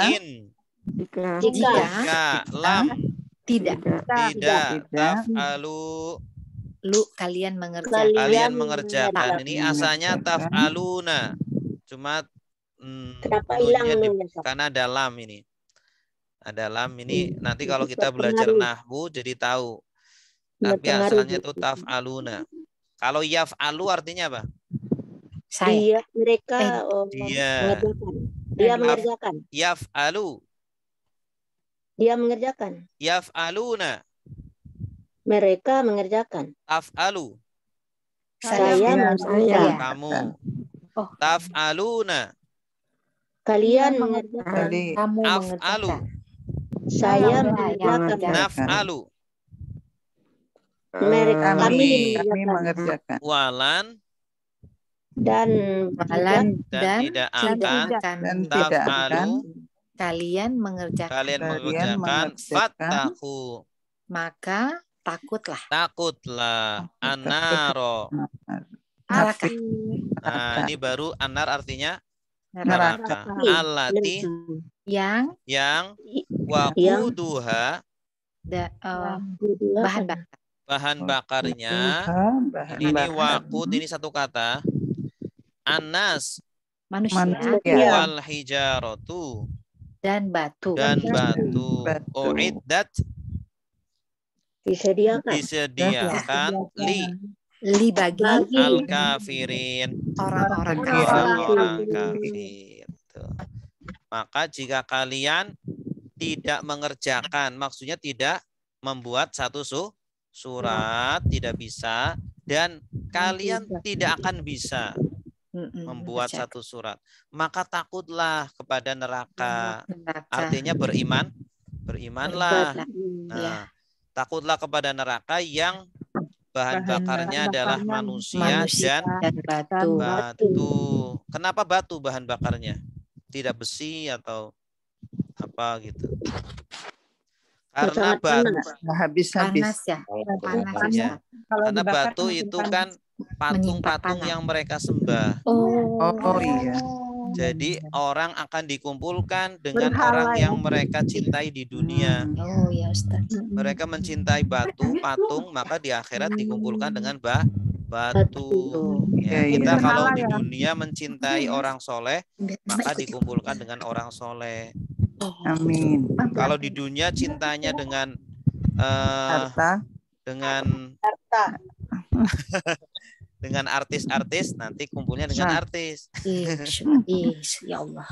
in. jika Lam tidak taf'alu kalian mengerjakan. Ini asalnya taf'aluna. Cuma Kenapa hilang karena ada lam ini. Ada lam ini nanti kalau kita belajar nahwu jadi tahu. Tapi asalnya itu taf'aluna. Kalau yaf'alu artinya apa? Dia mereka dia mengerjakan. Yaf'alu. Dia mengerjakan. Yaf'aluna. Mereka mengerjakan. Taf'alu. Saya mengerjakan. Kamu. Taf'aluna. Kalian mengerjakan. Kamu Af'alu. Saya mengerjakan. Naf'alu. Kami mengerjakan. Walan dan tidak akan taf'alu. Kalian mengerjakan. Fattaku. Maka takutlah. Anaro. Neraka. Nah, ini baru anar artinya Neraka. Allati Yang waquduha bahan bakar. bahannya. Ini waqud ini satu kata. Anas Manusia wal hijaratu dan batu. Uiddat disediakan li bagi al kafirin orang-orang kafir. Maka jika kalian tidak mengerjakan, maksudnya tidak membuat satu surat, tidak bisa, dan kalian tidak akan bisa membuat satu surat, maka takutlah kepada neraka. Artinya berimanlah. Nah, takutlah kepada neraka yang bahan bakarnya adalah manusia dan batu. Kenapa batu bahan bakarnya? Tidak besi atau apa gitu? Karena batu Habis-habis. Panas ya. Karena batu itu kan patung-patung yang mereka sembah. Oh iya. Jadi orang akan dikumpulkan dengan orang yang mereka cintai di dunia. Oh ya Ustaz. Mereka mencintai batu, patung, maka di akhirat dikumpulkan dengan batu. Ya, kita kalau di dunia mencintai orang soleh, maka dikumpulkan dengan orang soleh. Amin. Kalau di dunia cintanya dengan dengan artis-artis, nanti kumpulnya dengan artis. Ya Allah.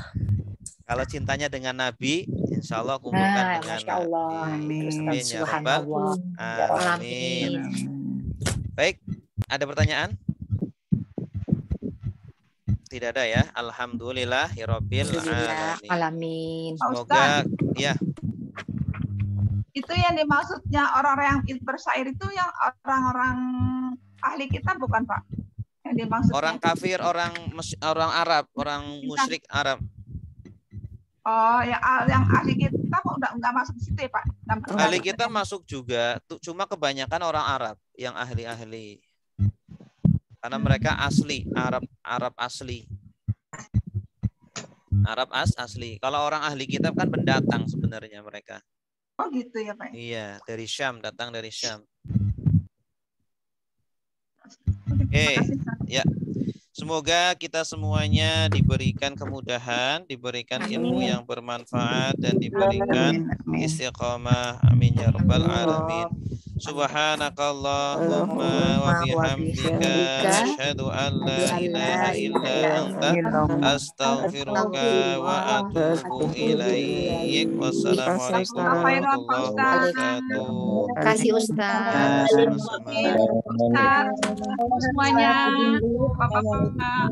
Kalau cintanya dengan Nabi, insya Allah kumpulkan dengan Nabi. Amin ya Rabbal Alamin. Baik, ada pertanyaan? Tidak ada ya. Alhamdulillahirabbil alamin. Semoga ya. Itu yang dimaksudnya orang-orang yang bersyair itu yang orang-orang ahli kitab bukan Pak? Yang dimaksud orang kafir, orang Arab, orang musyrik Arab. Oh, yang ahli kita kok udah nggak masuk di situ ya Pak? Ahli kita masuk juga, cuma kebanyakan orang Arab yang ahli-ahli. Karena mereka asli, Arab asli. Arab asli. Kalau orang ahli kitab kan pendatang sebenarnya mereka. Oh gitu ya Pak? Iya, dari Syam, datang dari Syam. Oke, ya. Semoga kita semuanya diberikan kemudahan, diberikan ilmu yang bermanfaat, dan diberikan istiqamah. Amin ya rabbal alamin. Subhanakallahumma wa bihamdika asyhadu an la ilaha illa anta astaghfiruka wa atubu ilaik. Wassalamualaikum warahmatullahi wabarakatuh. Terima kasih Ustaz. Semuanya, Bapak-bapak.